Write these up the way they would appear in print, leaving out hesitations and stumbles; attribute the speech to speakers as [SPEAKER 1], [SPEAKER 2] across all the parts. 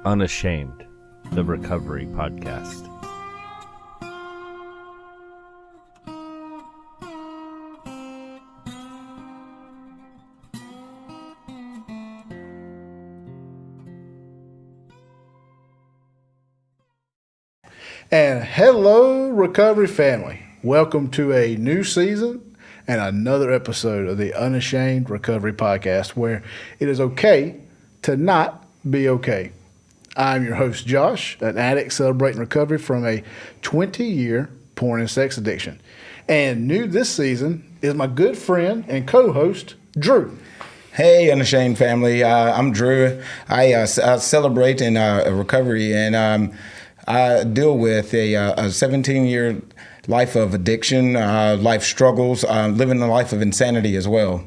[SPEAKER 1] Unashamed, the recovery podcast.
[SPEAKER 2] And hello, recovery family. Welcome to a new season and another episode of the Unashamed Recovery Podcast, where it is okay to not be okay. I'm your host, Josh, an addict celebrating recovery from a 20-year porn and sex addiction. And new this season is my good friend and co-host, Drew.
[SPEAKER 3] Hey, Unashamed family. I'm Drew. I celebrate in recovery, and I deal with a 17-year life of addiction, life struggles, living a life of insanity as well.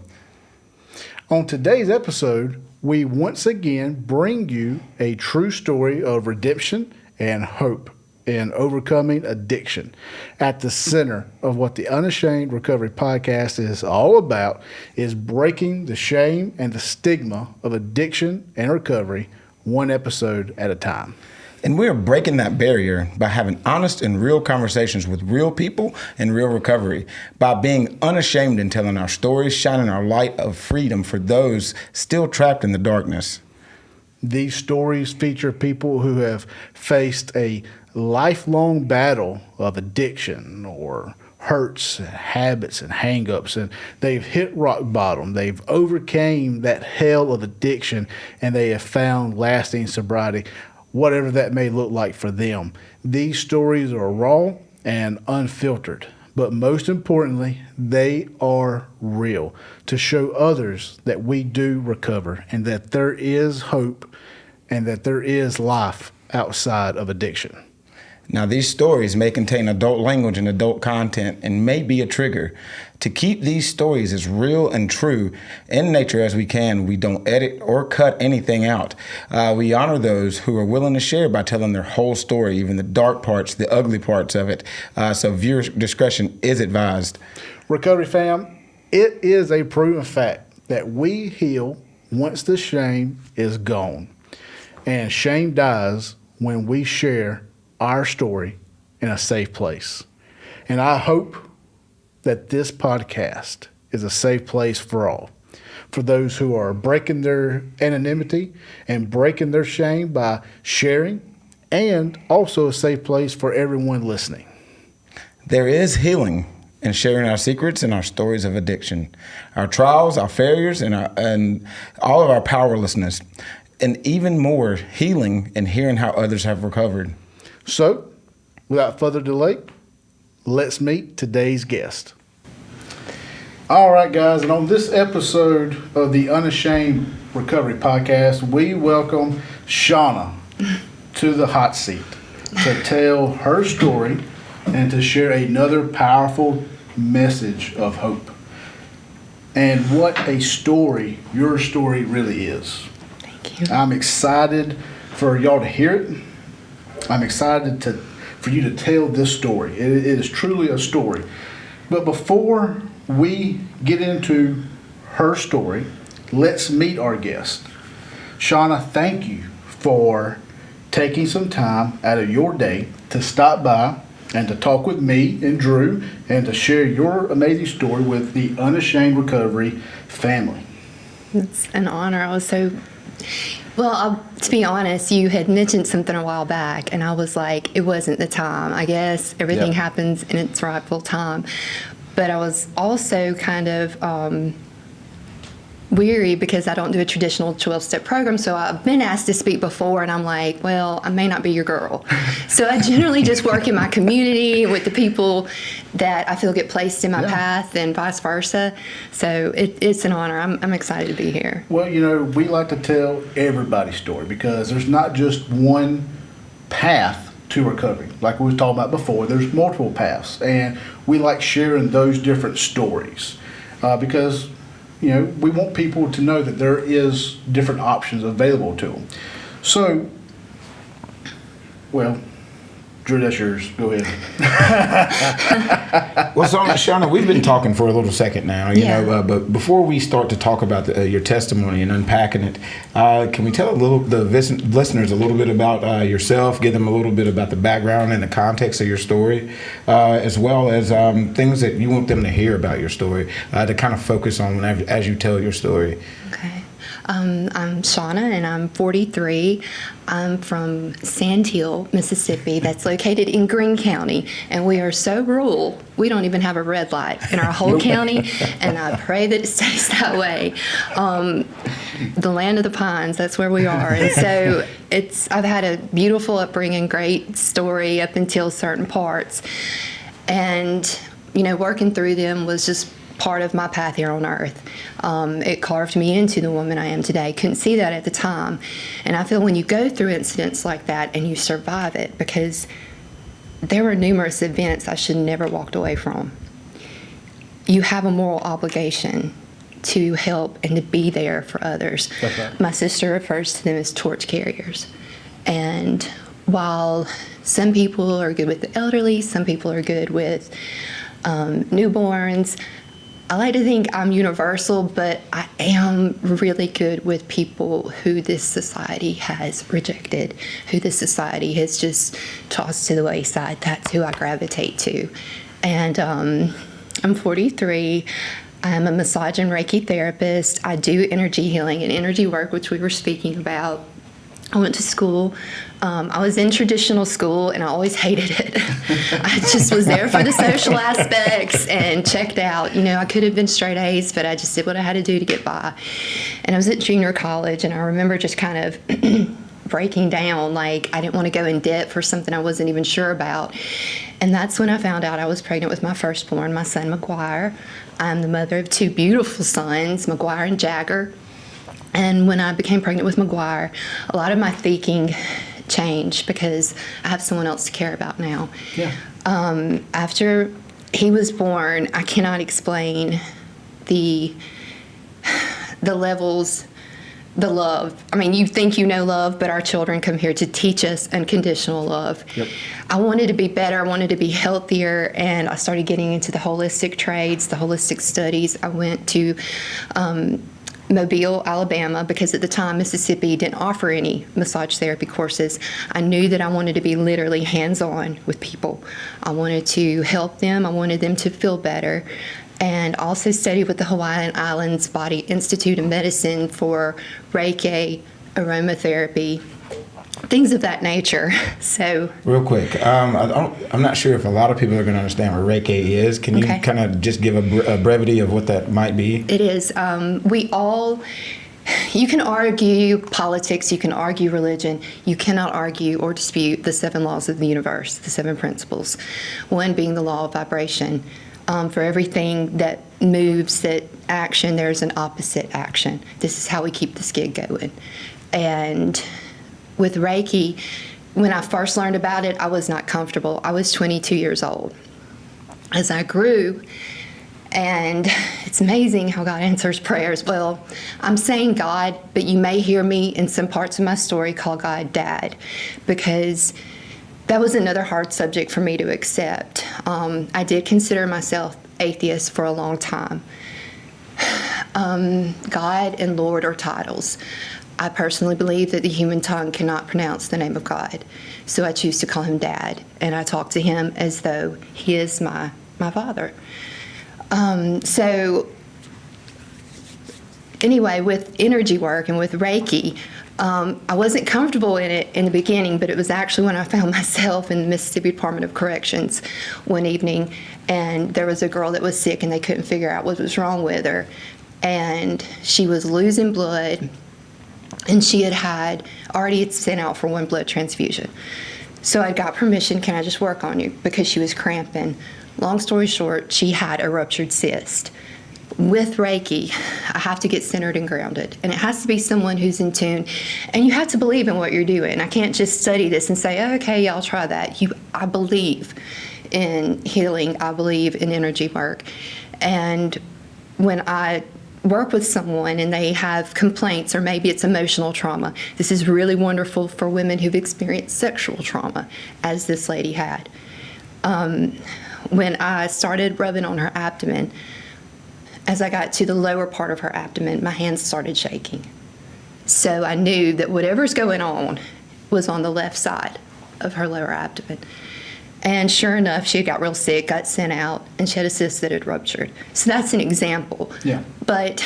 [SPEAKER 2] On today's episode, we once again bring you a true story of redemption and hope in overcoming addiction. At the center of what the Unashamed Recovery Podcast is all about is breaking the shame and the stigma of addiction and recovery, one episode at a time.
[SPEAKER 3] And we're breaking that barrier by having honest and real conversations with real people and real recovery, by being unashamed and telling our stories, shining our light of freedom for those still trapped in the darkness.
[SPEAKER 2] These stories feature people who have faced a lifelong battle of addiction or hurts and habits and hang-ups, and they've hit rock bottom. They've overcame that hell of addiction, and they have found lasting sobriety, whatever that may look like for them. These stories are raw and unfiltered, but most importantly, they are real, to show others that we do recover and that there is hope and that there is life outside of addiction.
[SPEAKER 3] Now, these stories may contain adult language and adult content and may be a trigger. To keep these stories as real and true in nature as we can, we don't edit or cut anything out. We honor those who are willing to share by telling their whole story, even the dark parts, the ugly parts of it. So viewer discretion is advised.
[SPEAKER 2] Recovery fam, it is a proven fact that we heal once the shame is gone. And shame dies when we share our story in a safe place. And I hope that this podcast is a safe place for all, for those who are breaking their anonymity and breaking their shame by sharing, and also a safe place for everyone listening.
[SPEAKER 3] There is healing in sharing our secrets and our stories of addiction, our trials, our failures, and all of our powerlessness, and even more healing in hearing how others have recovered.
[SPEAKER 2] So, without further delay, let's meet today's guest. All right, guys, and on this episode of the Unashamed Recovery Podcast, we welcome Shauna to the hot seat to tell her story and to share another powerful message of hope. And what a story your story really is.
[SPEAKER 4] Thank you.
[SPEAKER 2] I'm excited for y'all to hear it. I'm excited for you to tell this story. It is truly a story. But before we get into her story, let's meet our guest. Shauna, thank you for taking some time out of your day to stop by and to talk with me and Drew and to share your amazing story with the Unashamed Recovery family.
[SPEAKER 4] It's an honor. To be honest, you had mentioned something a while back, and I was like, it wasn't the time. I guess everything happens in its rightful time. But I was also kind of weary because I don't do a traditional 12-step program. So I've been asked to speak before, and I'm like, well, I may not be your girl. So I generally just work in my community with the people that I feel get placed in my path and vice versa. So it's an honor. I'm excited to be here.
[SPEAKER 2] Well, we like to tell everybody's story because there's not just one path to recovery. Like we were talking about before, there's multiple paths. And we like sharing those different stories because we want people to know that there is different options available to them. So, Drew, that's yours. Go ahead.
[SPEAKER 3] Well, so Shauna, we've been talking for a little second now, you know, but before we start to talk about your testimony and unpacking it, can we tell the listeners a little bit about yourself, give them a little bit about the background and the context of your story, as well as things that you want them to hear about your story, to kind of focus on as you tell your story.
[SPEAKER 4] Okay. I'm Shauna, and I'm 43. I'm from Sand Hill, Mississippi. That's located in Greene County, and we are so rural, we don't even have a red light in our whole county, and I pray that it stays that way. The land of the pines, that's where we are. And so I've had a beautiful upbringing, great story up until certain parts. And, you know, working through them was just part of my path here on earth. It carved me into the woman I am today. Couldn't see that at the time. And I feel when you go through incidents like that and you survive it, because there were numerous events I should never walked away from, you have a moral obligation to help and to be there for others.
[SPEAKER 2] That's right.
[SPEAKER 4] My sister refers to them as torch carriers. And while some people are good with the elderly, some people are good with newborns, I like to think I'm universal, but I am really good with people who this society has rejected, who this society has just tossed to the wayside. That's who I gravitate to. And I'm 43. I'm a massage and Reiki therapist. I do energy healing and energy work, which we were speaking about. I went to school. I was in traditional school, and I always hated it. I just was there for the social aspects and checked out. You know, I could have been straight A's, but I just did what I had to do to get by. And I was at junior college, and I remember just kind of breaking down, like I didn't want to go in debt for something I wasn't even sure about. And that's when I found out I was pregnant with my firstborn, my son, McGuire. I'm the mother of two beautiful sons, McGuire and Jagger. And when I became pregnant with McGuire, a lot of my thinking changed because I have someone else to care about now.
[SPEAKER 2] Yeah.
[SPEAKER 4] After he was born, I cannot explain the levels, the love. I mean, you think you know love, but our children come here to teach us unconditional love.
[SPEAKER 2] Yep.
[SPEAKER 4] I wanted to be better. I wanted to be healthier, and I started getting into the holistic trades, the holistic studies. I went to Mobile, Alabama, because at the time Mississippi didn't offer any massage therapy courses. I knew that I wanted to be literally hands-on with people. I wanted to help them. I wanted them to feel better. And also studied with the Hawaiian Islands Body Institute of Medicine for Reiki, aromatherapy, things of that nature. So,
[SPEAKER 3] real quick, I'm not sure if a lot of people are going to understand what Reiki is. Can you kind of just give a brevity of what that might be?
[SPEAKER 4] It is. You can argue politics, you can argue religion, you cannot argue or dispute the 7 laws of the universe, the 7 principles. One being the law of vibration. For everything that moves, that action, there's an opposite action. This is how we keep this gig going. And with Reiki, when I first learned about it, I was not comfortable. I was 22 years old. As I grew, and it's amazing how God answers prayers. Well, I'm saying God, but you may hear me in some parts of my story call God Dad, because that was another hard subject for me to accept. I did consider myself atheist for a long time. God and Lord are titles. I personally believe that the human tongue cannot pronounce the name of God, so I choose to call him Dad, and I talk to him as though he is my father. So anyway, with energy work and with Reiki, I wasn't comfortable in it in the beginning, but it was actually when I found myself in the Mississippi Department of Corrections one evening, and there was a girl that was sick, and they couldn't figure out what was wrong with her, and she was losing blood. And she had already sent out for 1 blood transfusion. So I got permission, can I just work on you? Because she was cramping. Long story short, she had a ruptured cyst. With Reiki, I have to get centered and grounded. And it has to be someone who's in tune. And you have to believe in what you're doing. I can't just study this and say, oh, okay, I'll try that. I believe in healing. I believe in energy work. And when I work with someone and they have complaints, or maybe it's emotional trauma. This is really wonderful for women who've experienced sexual trauma, as this lady had. When I started rubbing on her abdomen, as I got to the lower part of her abdomen, my hands started shaking. So I knew that whatever's going on was on the left side of her lower abdomen. And sure enough, she got real sick, got sent out, and she had a cyst that had ruptured. So that's an example.
[SPEAKER 2] Yeah.
[SPEAKER 4] But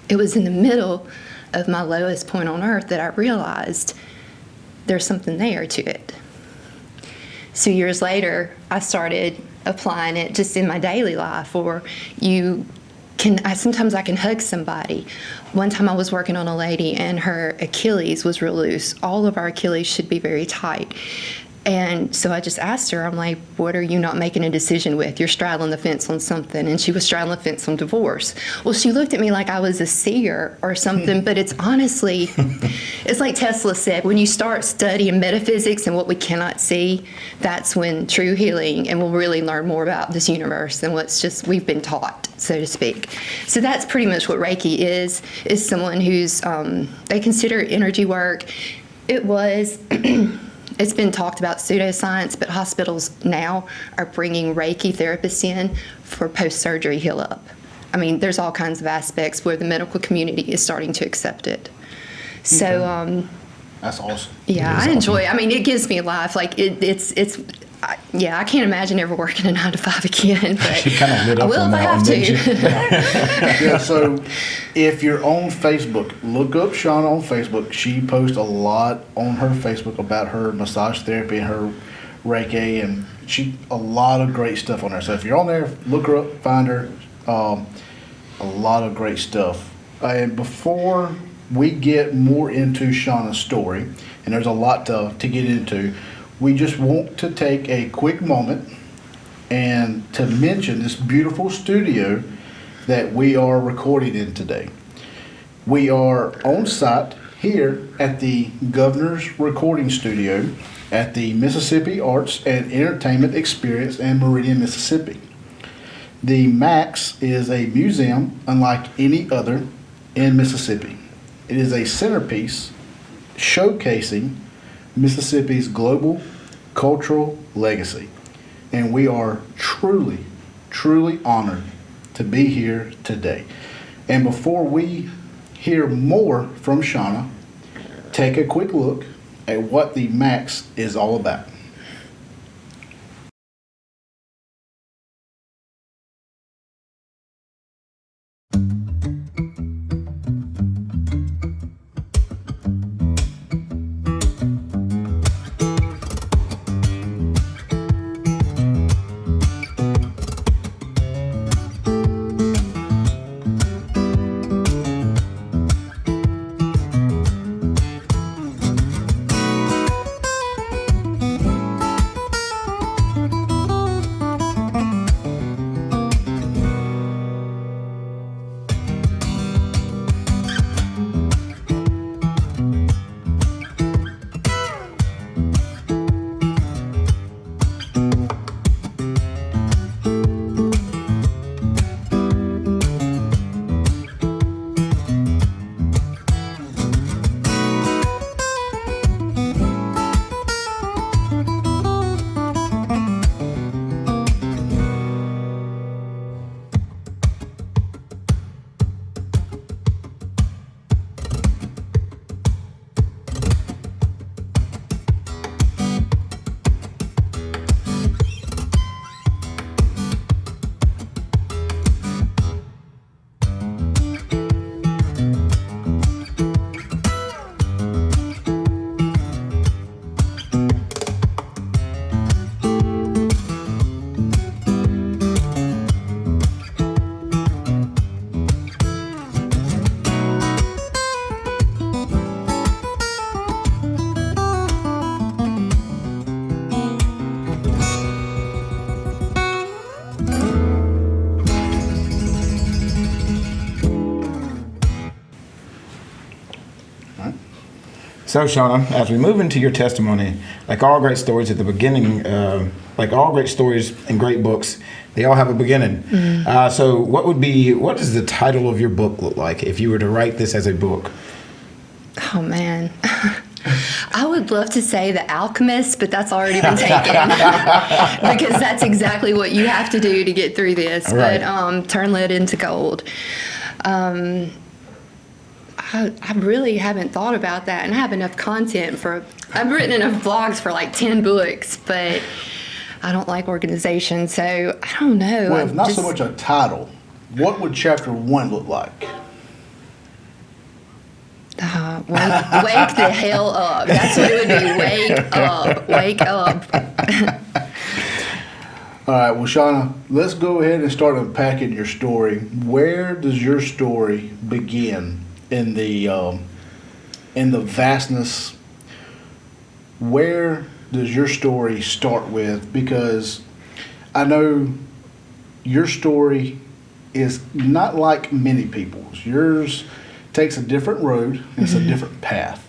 [SPEAKER 4] it was in the middle of my lowest point on earth that I realized there's something there to it. So years later, I started applying it just in my daily life, or sometimes I can hug somebody. One time I was working on a lady and her Achilles was real loose. All of our Achilles should be very tight. And so I just asked her, I'm like, what are you not making a decision with? You're straddling the fence on something. And she was straddling the fence on divorce. Well, she looked at me like I was a seer or something, but it's honestly, it's like Tesla said, when you start studying metaphysics and what we cannot see, that's when true healing, and we'll really learn more about this universe than what's just we've been taught, so to speak. So that's pretty much what Reiki is someone who's, they consider energy work. It's been talked about pseudoscience, but hospitals now are bringing Reiki therapists in for post-surgery heal-up. I mean, there's all kinds of aspects where the medical community is starting to accept it. So,
[SPEAKER 2] That's awesome.
[SPEAKER 4] yeah, I enjoy it. I mean, it gives me life. Like, I can't imagine ever working a 9 to 5 again, but
[SPEAKER 3] She kind of lit
[SPEAKER 4] I
[SPEAKER 3] up
[SPEAKER 4] will
[SPEAKER 3] on
[SPEAKER 4] if I
[SPEAKER 3] that
[SPEAKER 4] have
[SPEAKER 3] one, didn't
[SPEAKER 4] to.
[SPEAKER 3] you?
[SPEAKER 2] Yeah, so if you're on Facebook, look up Shauna on Facebook. She posts a lot on her Facebook about her massage therapy and her Reiki, and a lot of great stuff on there. So if you're on there, look her up, find her. A lot of great stuff. And before we get more into Shauna's story, and there's a lot to get into, we just want to take a quick moment and to mention this beautiful studio that we are recording in today. We are on site here at the Governor's Recording Studio at the Mississippi Arts and Entertainment Experience in Meridian, Mississippi. The MAX is a museum unlike any other in Mississippi. It is a centerpiece showcasing Mississippi's global cultural legacy. And we are truly, truly honored to be here today. And before we hear more from Shauna, take a quick look at what the MAX is all about.
[SPEAKER 3] So, Shauna, as we move into your testimony, like all great stories at the beginning, like all great stories and great books, They all have a beginning. So what does the title of your book look like if you were to write this as a book?
[SPEAKER 4] Oh, man. I would love to say The Alchemist, but that's already been taken because that's exactly what you have to do to get through this.
[SPEAKER 3] Right.
[SPEAKER 4] But turn lead into gold. I really haven't thought about that, and I have enough content I've written enough blogs for like 10 books, but I don't like organization, so I don't know.
[SPEAKER 2] Well, if not so much a title, what would chapter 1 look like?
[SPEAKER 4] Wake the hell up. That's what it would be. Wake up. Wake up.
[SPEAKER 2] All right, well, Shauna, let's go ahead and start unpacking your story. Where does your story begin in the vastness? Where does your story start with? Because I know your story is not like many people's. Yours takes a different road. It's a different path.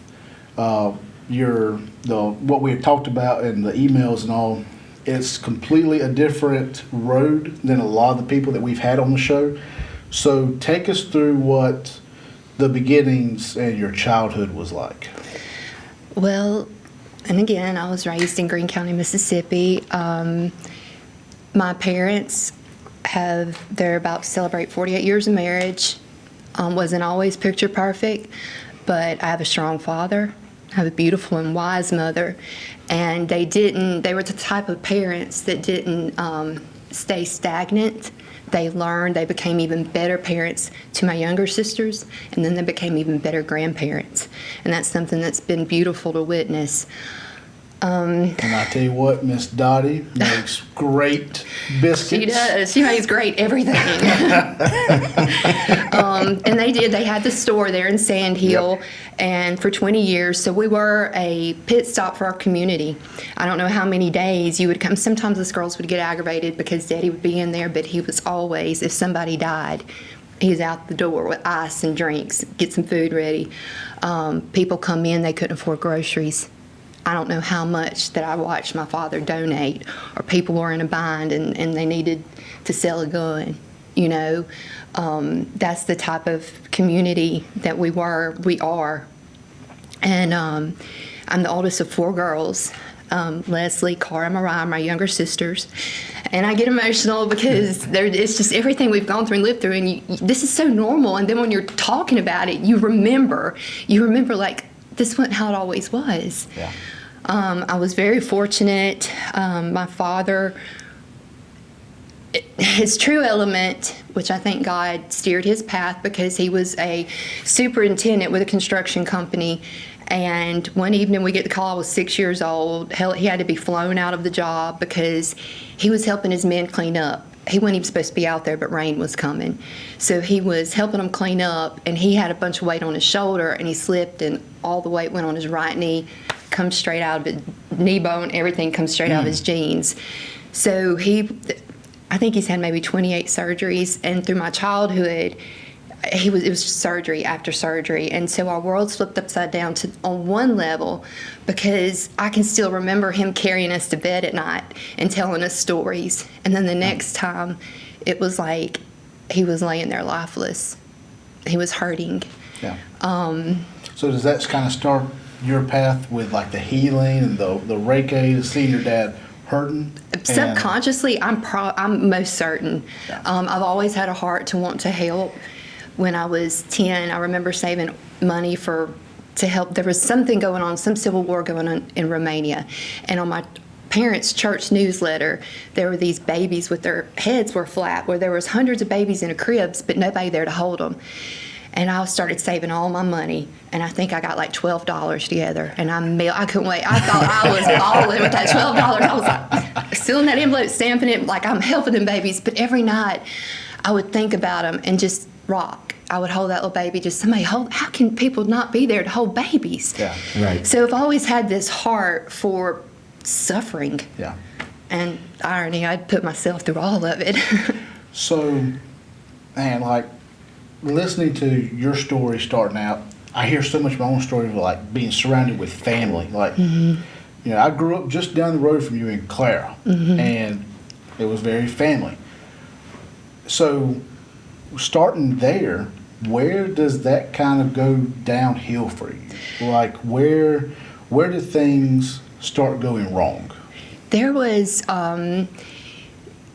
[SPEAKER 2] What we had talked about in the emails and all, it's completely a different road than a lot of the people that we've had on the show. So take us through what the beginnings and your childhood was like.
[SPEAKER 4] Well, and again, I was raised in Greene County, Mississippi. My parents they're about to celebrate 48 years of marriage. Wasn't always picture perfect, but I have a strong father. I have a beautiful and wise mother. And they were the type of parents that didn't stay stagnant. They learned, they became even better parents to my younger sisters, and then they became even better grandparents. And that's something that's been beautiful to witness.
[SPEAKER 2] And I tell you what, Miss Dottie makes great biscuits.
[SPEAKER 4] She does. She makes great everything. And they had the store there in Sand Hill,
[SPEAKER 2] Yep.
[SPEAKER 4] and for 20 years, so we were a pit stop for our community. I don't know how many days you would come. Sometimes us girls would get aggravated because Daddy would be in there, but he was always, if somebody died, he's out the door with ice and drinks, get some food ready. People come in, they couldn't afford groceries. I don't know how much that I watched my father donate, or people were in a bind and they needed to sell a gun. That's the type of community that we are. And I'm the oldest of 4 girls. Leslie, Cara, Mariah, my younger sisters. And I get emotional because it's just everything we've gone through and lived through, and this is so normal. And then when you're talking about it, you remember like, this wasn't how it always was.
[SPEAKER 2] Yeah.
[SPEAKER 4] I was very fortunate. My father, his true element, which I think God steered his path, because he was a superintendent with a construction company. And one evening we get the call, I was 6 years old. He had to be flown out of the job because he was helping his men clean up. He wasn't even supposed to be out there, but rain was coming. So he was helping them clean up, and he had a bunch of weight on his shoulder, and he slipped, and all the weight went on his right knee, comes straight out of his knee bone, everything comes straight out of his jeans. So I think he's had maybe 28 surgeries, and through my childhood, it was surgery after surgery. And so our world flipped upside down on one level, because I can still remember him carrying us to bed at night and telling us stories. And then the next time, it was like he was laying there lifeless. He was hurting.
[SPEAKER 2] Yeah. So does that kind of start your path with like the healing and the Reiki, seeing your dad hurting?
[SPEAKER 4] Subconsciously, I'm most certain.
[SPEAKER 2] Yeah.
[SPEAKER 4] I've always had a heart to want to help. When I was 10, I remember saving money to help. There was something going on, some civil war going on in Romania. And on my parents' church newsletter, there were these babies with their heads were flat, where there was hundreds of babies in a cribs, but nobody there to hold them. And I started saving all my money, and I think I got like $12 together, and I couldn't wait. I thought I was balling with that $12. I was like sealing that envelope, stamping it, like I'm helping them babies. But every night I would think about them and just rock. I would hold that little baby, just somebody hold. How can people not be there to hold babies?
[SPEAKER 2] Yeah,
[SPEAKER 3] right.
[SPEAKER 4] So I've always had this heart for suffering.
[SPEAKER 2] Yeah.
[SPEAKER 4] And irony, I'd put myself through all of it.
[SPEAKER 2] So, man, like listening to your story starting out, I hear so much of my own story of like being surrounded with family. Like, I grew up just down the road from you in Clara, and it was very family. So starting there, where does that kind of go downhill for you? Like where do things start going wrong?
[SPEAKER 4] There was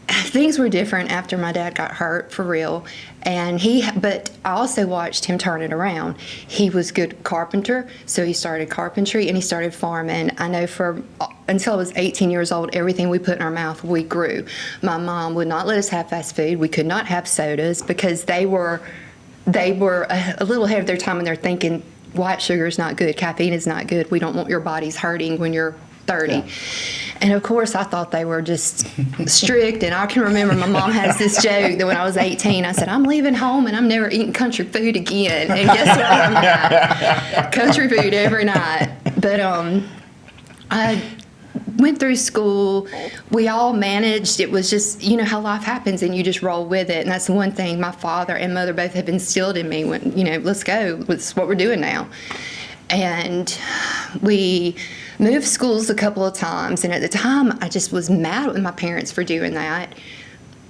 [SPEAKER 4] things were different after my dad got hurt, for real. But I also watched him turn it around. He was good carpenter, so he started carpentry and he started farming. I know until I was 18 years old, everything we put in our mouth, we grew. My mom would not let us have fast food. We could not have sodas because they were a little ahead of their time, and they're thinking white sugar is not good, caffeine is not good. We don't want your bodies hurting when you're 30. Yeah. And of course, I thought they were just strict. And I can remember my mom has this joke that when I was 18, I said, I'm leaving home and I'm never eating country food again. And guess what I'm at? Country food every night. But I went through school. We all managed. It was just, you know how life happens and you just roll with it. And that's the one thing my father and mother both have instilled in me when, let's go. That's what we're doing now. And we moved schools a couple of times, and at the time I just was mad with my parents for doing that.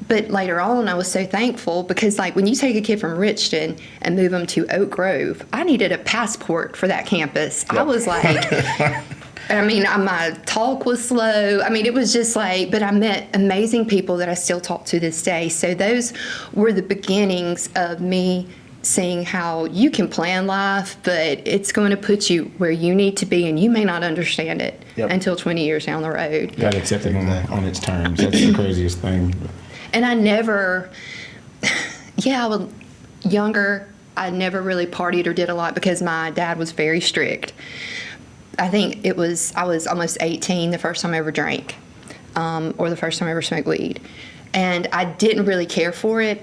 [SPEAKER 4] But later on I was so thankful because, like, when you take a kid from Richton and move them to Oak Grove, I needed a passport for that campus. Yep. I was like, my talk was slow. It was just like, but I met amazing people that I still talk to this day. So those were the beginnings of me seeing how you can plan life, but it's going to put you where you need to be, and you may not understand it until 20 years down the road.
[SPEAKER 3] You got to accept it on its terms. That's the craziest thing.
[SPEAKER 4] And I never really partied or did a lot because my dad was very strict. I think I was almost 18 the first time I ever drank, or the first time I ever smoked weed. And I didn't really care for it.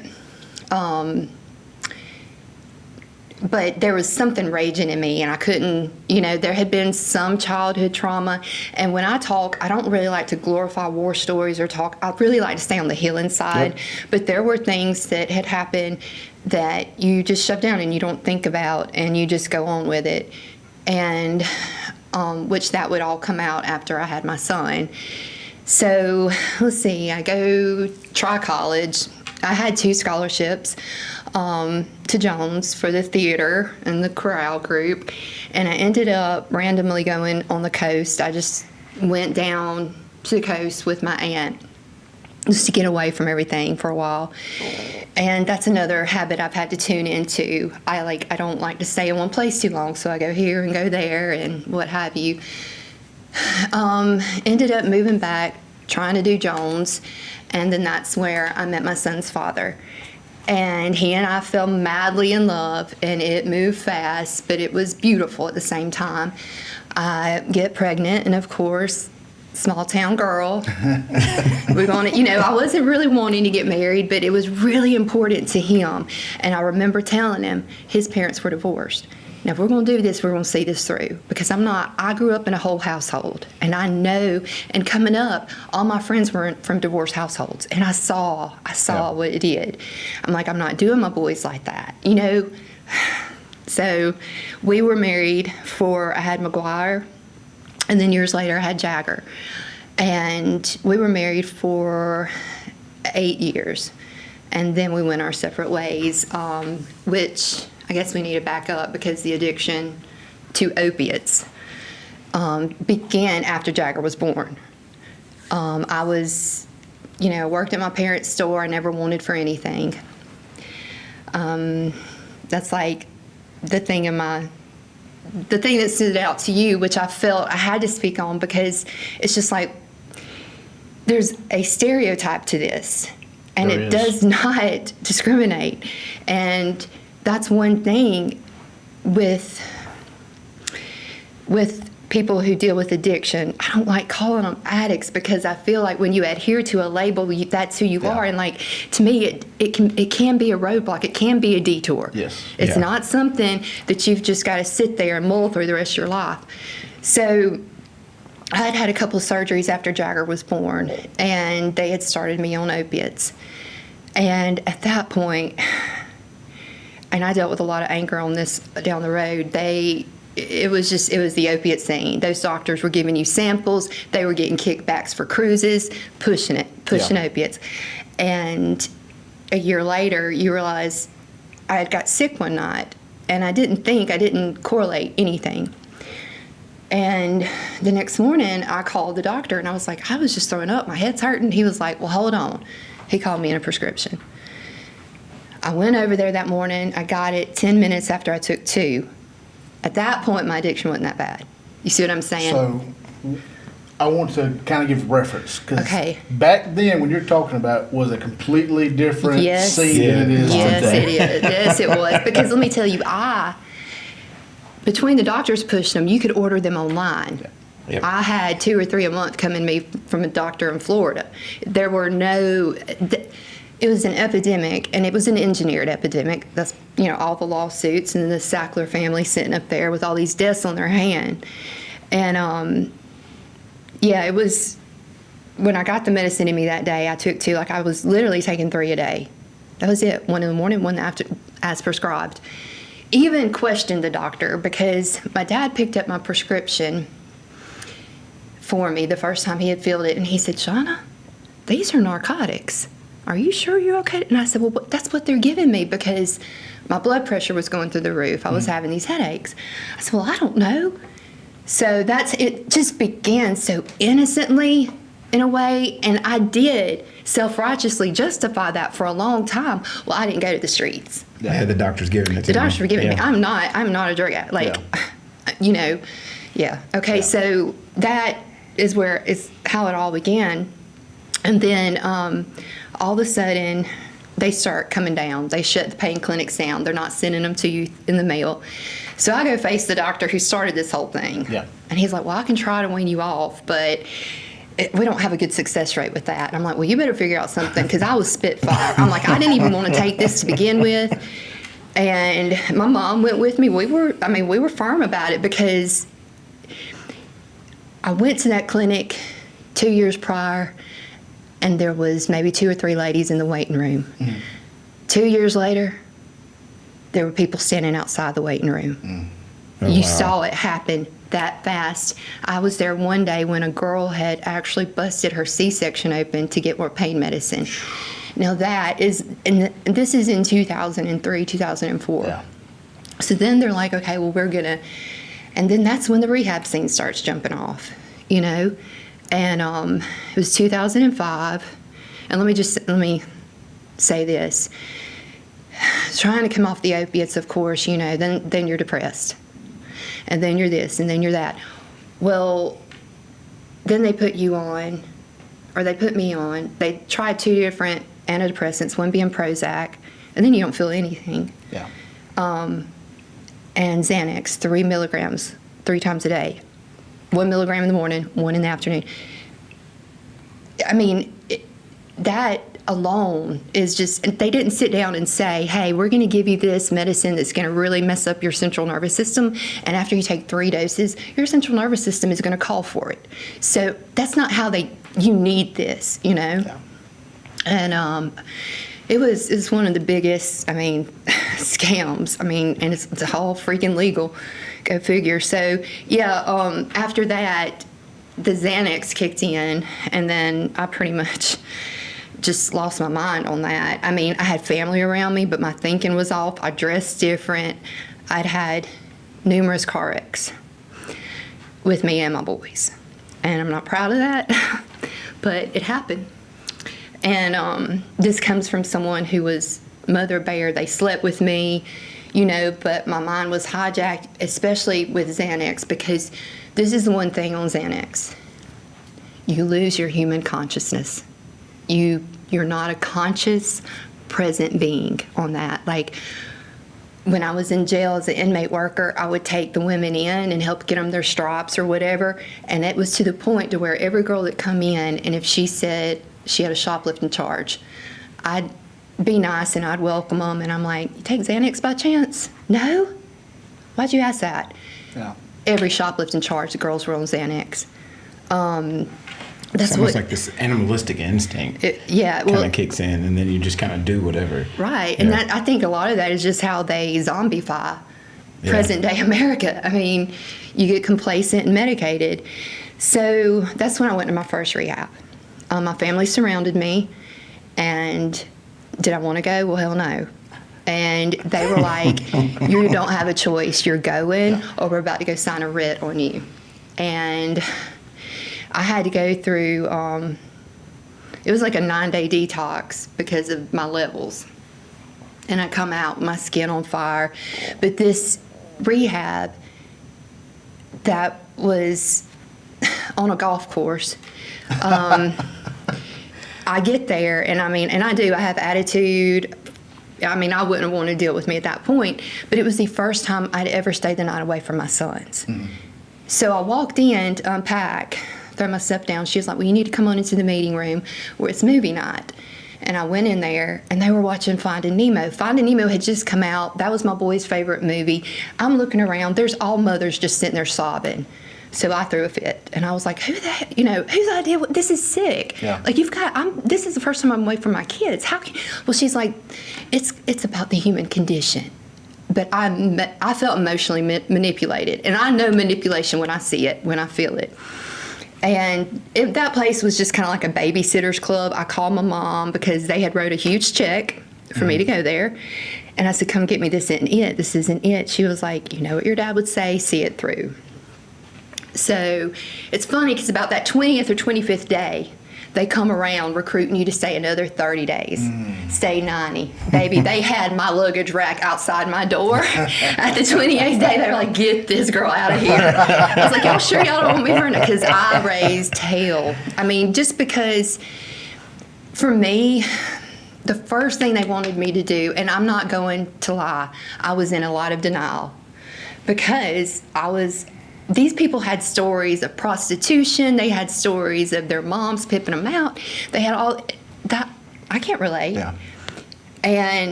[SPEAKER 4] But there was something raging in me, and I couldn't, there had been some childhood trauma. And when I talk, I don't really like to glorify war stories or talk. I really like to stay on the healing side. Yep. But there were things that had happened that you just shove down and you don't think about, and you just go on with it. And which that would all come out after I had my son. So let's see, I go try college. I had 2 scholarships to Jones for the theater and the chorale group, and I ended up randomly going on the coast. I just went down to the coast with my aunt just to get away from everything for a while. And that's another habit I've had to tune into. I don't like to stay in one place too long, so I go here and go there and what have you. Ended up moving back, trying to do Jones, and then that's where I met my son's father. And he and I fell madly in love, and it moved fast, but it was beautiful at the same time. I get pregnant, and of course, small town girl. We're going to, I wasn't really wanting to get married, but it was really important to him. And I remember telling him his parents were divorced. Now, if we're going to do this, we're going to see this through, because I grew up in a whole household, and I know, and coming up, all my friends were from divorced households, and I saw what it did. I'm like, I'm not doing my boys like that, So we were married I had McGuire, and then years later I had Jagger, and we were married for 8 years, and then we went our separate ways, which I guess we need to back up because the addiction to opiates began after Jagger was born. I was, worked at my parents' store. I never wanted for anything. That's like the thing that stood out to you, which I felt I had to speak on, because it's just like there's a stereotype to this, and it does not discriminate. And that's one thing with people who deal with addiction. I don't like calling them addicts, because I feel like when you adhere to a label, that's who you are. And like, to me, it can be a roadblock. It can be a detour.
[SPEAKER 2] Yes.
[SPEAKER 4] It's not something that you've just got to sit there and mull through the rest of your life. So I had a couple of surgeries after Jagger was born, and they had started me on opiates. And at that point, and I dealt with a lot of anger on this down the road, it was the opiate scene. Those doctors were giving you samples. They were getting kickbacks for cruises, pushing opiates. And a year later, you realize I had got sick one night, and I didn't correlate anything. And the next morning, I called the doctor, and I was like, I was just throwing up. My head's hurting. He was like, well, hold on. He called me in a prescription. I went over there that morning. I got it 10 minutes after I took 2. At that point, my addiction wasn't that bad. You see what I'm saying?
[SPEAKER 2] So I want to kind of give reference. Cause
[SPEAKER 4] Okay.
[SPEAKER 2] back then, when you're talking about, was a completely different
[SPEAKER 4] Yes.
[SPEAKER 2] scene than it is
[SPEAKER 4] Yes,
[SPEAKER 2] today.
[SPEAKER 4] it is. Yes, it was. Because let me tell you, between the doctors pushing them, you could order them online.
[SPEAKER 3] Yep.
[SPEAKER 4] I had 2 or 3 a month coming me from a doctor in Florida. There were no, it was an epidemic, and it was an engineered epidemic. That's, all the lawsuits and the Sackler family sitting up there with all these deaths on their hand. And, it was, when I got the medicine in me that day, I took 2, I was literally taking 3 a day. That was it. 1 in the morning, 1 in the afternoon, as prescribed. Even questioned the doctor because my dad picked up my prescription for me the first time he had filled it, and he said, Shauna, these are narcotics. Are you sure you're okay? And I said, well, that's what they're giving me because my blood pressure was going through the roof. I was having these headaches. I said, well, I don't know. So it just began so innocently in a way, and I did self-righteously justify that for a long time. Well, I didn't go to the streets.
[SPEAKER 3] Yeah, the doctor's giving it to
[SPEAKER 4] The doctors were giving me.
[SPEAKER 3] Yeah.
[SPEAKER 4] I'm not a drug addict. Okay, so that is how it all began. And then all of a sudden, they start coming down. They shut the pain clinics down. They're not sending them to you in the mail. So I go face the doctor who started this whole thing.
[SPEAKER 2] Yeah.
[SPEAKER 4] And he's like, well, I can try to wean you off, but we don't have a good success rate with that. And I'm like, well, you better figure out something, because I was spitfire. I'm like, I didn't even want to take this to begin with. And my mom went with me. We were firm about it, because I went to that clinic 2 years prior, and there was maybe 2 or 3 ladies in the waiting room. Mm. 2 years later, there were people standing outside the waiting room. Mm. Oh, you saw it happen that fast. I was there one day when a girl had actually busted her C-section open to get more pain medicine. Now and this is in 2003, 2004. Yeah. So then they're like, okay, well, and then that's when the rehab scene starts jumping off, And it was 2005. And let me say this. Trying to come off the opiates, of course, then you're depressed. And then you're this, and then you're that. Well, then they put you on, or they put me on. They tried 2 different antidepressants, one being Prozac, and then you don't feel anything.
[SPEAKER 2] Yeah.
[SPEAKER 4] And Xanax, 3 milligrams, 3 times a day. 1 milligram in the morning, 1 in the afternoon. That alone is just, they didn't sit down and say, hey, we're going to give you this medicine that's going to really mess up your central nervous system, and after you take 3 doses, your central nervous system is going to call for it. So that's not how you need this, Yeah. And it's one of the biggest, scams. And it's all freaking legal. Go figure. So, yeah, after that, the Xanax kicked in, and then I pretty much just lost my mind on that. I had family around me, but my thinking was off. I dressed different. I'd had numerous car wrecks with me and my boys. And I'm not proud of that, but it happened. And this comes from someone who was mother bear. They slept with me, but my mind was hijacked, especially with Xanax, because this is the one thing on Xanax. You lose your human consciousness. You're not a conscious, present being on that. Like, when I was in jail as an inmate worker, I would take the women in and help get them their stripes or whatever, and it was to the point to where every girl that come in, and if she said she had a shoplifting charge, I'd be nice and I'd welcome them, and I'm like, you take Xanax by chance? No? Why'd you ask that?
[SPEAKER 2] Yeah.
[SPEAKER 4] Every shoplifting charge, the girls were on Xanax.
[SPEAKER 3] It's almost like this animalistic instinct kind of kicks in, and then you just kind of do whatever.
[SPEAKER 4] Right, and I think a lot of that is just how they zombify present-day America. You get complacent and medicated. So that's when I went to my first rehab. My family surrounded me, and Did I want to go? Well, hell no. And they were like, you don't have a choice. You're going, or we're about to go sign a writ on you. And I had to go through, it was like a 9-day detox because of my levels. And I come out, my skin on fire. But this rehab that was on a golf course, I get there, and I have attitude. I mean, I wouldn't want to deal with me at that point, but it was the first time I'd ever stayed the night away from my sons. Mm-hmm. So I walked in to unpack, throw my stuff down. She was like, well, you need to come on into the meeting room where it's movie night. And I went in there, and they were watching Finding Nemo. Finding Nemo had just come out. That was my boy's favorite movie. I'm looking around. There's all mothers just sitting there sobbing. So I threw a fit, and I was like, who the heck, whose idea? This is sick. Yeah. Like, this is the first time I'm away from my kids. Well, she's like, it's about the human condition. But I felt emotionally manipulated, and I know manipulation when I see it, when I feel it. And that place was just kind of like a babysitter's club. I called my mom because they had wrote a huge check for me to go there. And I said, come get me, this isn't it. This isn't it. She was like, you know what your dad would say, see it through. So it's funny because about that 20th or 25th day, they come around recruiting you to stay another 30 days, stay 90. Baby, they had my luggage rack outside my door. At the 28th day, they were like, get this girl out of here. I was like, y'all sure y'all don't want me for it? Because I raised hell. I mean, just because for me, the first thing they wanted me to do, and I'm not going to lie, I was in a lot of denial because these people had stories of prostitution. They had stories of their moms pimping them out. They had all that. I can't relate. Yeah.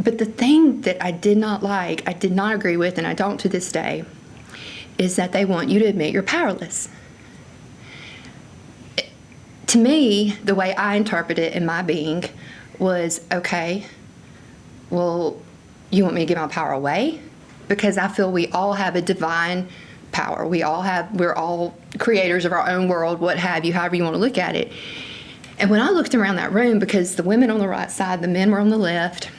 [SPEAKER 4] But the thing that I did not like, I did not agree with, and I don't to this day, is that they want you to admit you're powerless. To me, the way I interpret it in my being was, okay, well, you want me to give my power away? Because I feel we all have a divine power. We're all creators of our own world, what have you, however you want to look at it. And when I looked around that room, because the women on the right side, the men were on the left,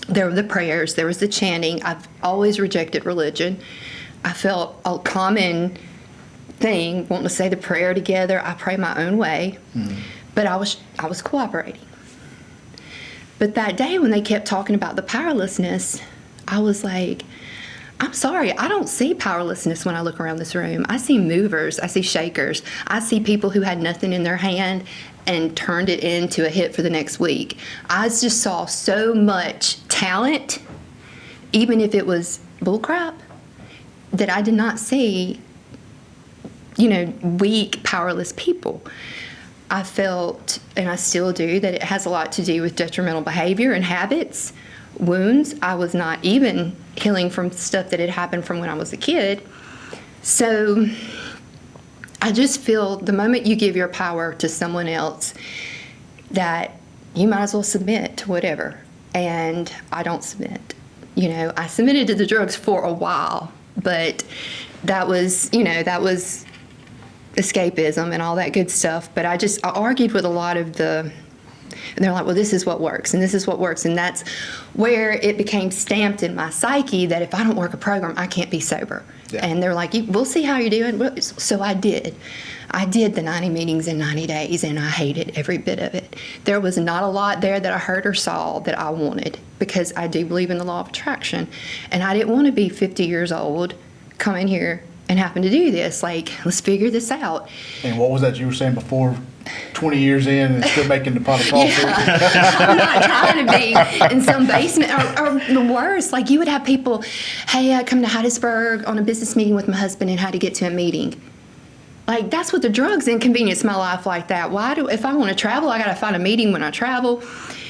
[SPEAKER 4] there were the prayers, there was the chanting. I've always rejected religion. I felt a common thing, wanting to say the prayer together. I pray my own way, but I was cooperating. But that day when they kept talking about the powerlessness, I was like, I'm sorry, I don't see powerlessness when I look around this room. I see movers, I see shakers, I see people who had nothing in their hand and turned it into a hit for the next week. I just saw so much talent, even if it was bullcrap, that I did not see, weak, powerless people. I felt, and I still do, that it has a lot to do with detrimental behavior and habits, wounds. I was not even healing from stuff that had happened from when I was a kid. So I just feel the moment you give your power to someone else, that you might as well submit to whatever. And I don't submit. I submitted to the drugs for a while, but that was escapism and all that good stuff. But I argued with a lot of and they're like, well, this is what works, and this is what works. And that's where it became stamped in my psyche that if I don't work a program, I can't be sober. Yeah. And they're like, we'll see how you're doing. So I did. I did the 90 meetings in 90 days, and I hated every bit of it. There was not a lot there that I heard or saw that I wanted, because I do believe in the law of attraction. And I didn't want to be 50 years old, come in here, and happen to do this. Like, let's figure this out.
[SPEAKER 2] And what was that you were saying before? 20 years in and still making the pot of coffee.
[SPEAKER 4] Yeah. I'm not trying to be in some basement or the worst. Like, you would have people, hey, I come to Hattiesburg on a business meeting with my husband and had to get to a meeting. Like, that's what the drugs inconvenience my life like that. If I want to travel, I got to find a meeting when I travel,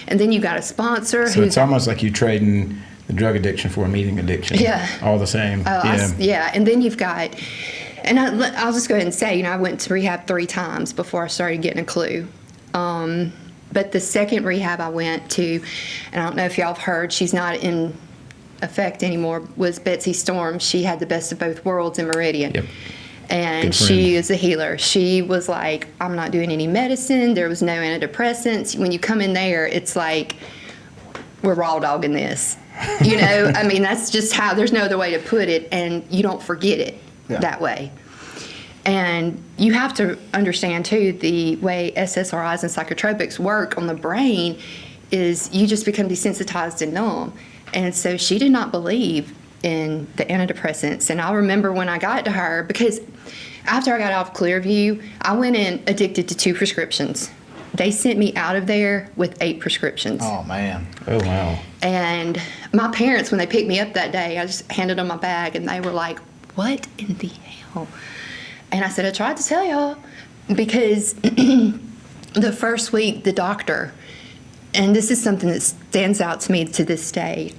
[SPEAKER 4] and then you got a sponsor.
[SPEAKER 3] So it's almost like you trading the drug addiction for a meeting addiction. Yeah. All the same.
[SPEAKER 4] And then you've got. And I'll just go ahead and say, I went to rehab 3 times before I started getting a clue. But the second rehab I went to, and I don't know if y'all have heard, she's not in effect anymore, was Betsy Storm. She had the best of both worlds in Meridian. Yep. And she is a healer. She was like, I'm not doing any medicine. There was no antidepressants. When you come in there, it's like we're raw dogging this. You know, I mean, that's just how, there's no other way to put it, and you don't forget it that way. And you have to understand, too, the way SSRIs and psychotropics work on the brain is you just become desensitized and numb. And so she did not believe in the antidepressants. And I remember when I got to her, because after I got off Clearview, I went in addicted to 2 prescriptions. They sent me out of there with 8 prescriptions.
[SPEAKER 2] Oh, man.
[SPEAKER 3] Oh, wow.
[SPEAKER 4] And my parents, when they picked me up that day, I just handed them my bag, and they were like, what in the hell? And I said, I tried to tell y'all, because the first week, the doctor, and this is something that stands out to me to this day,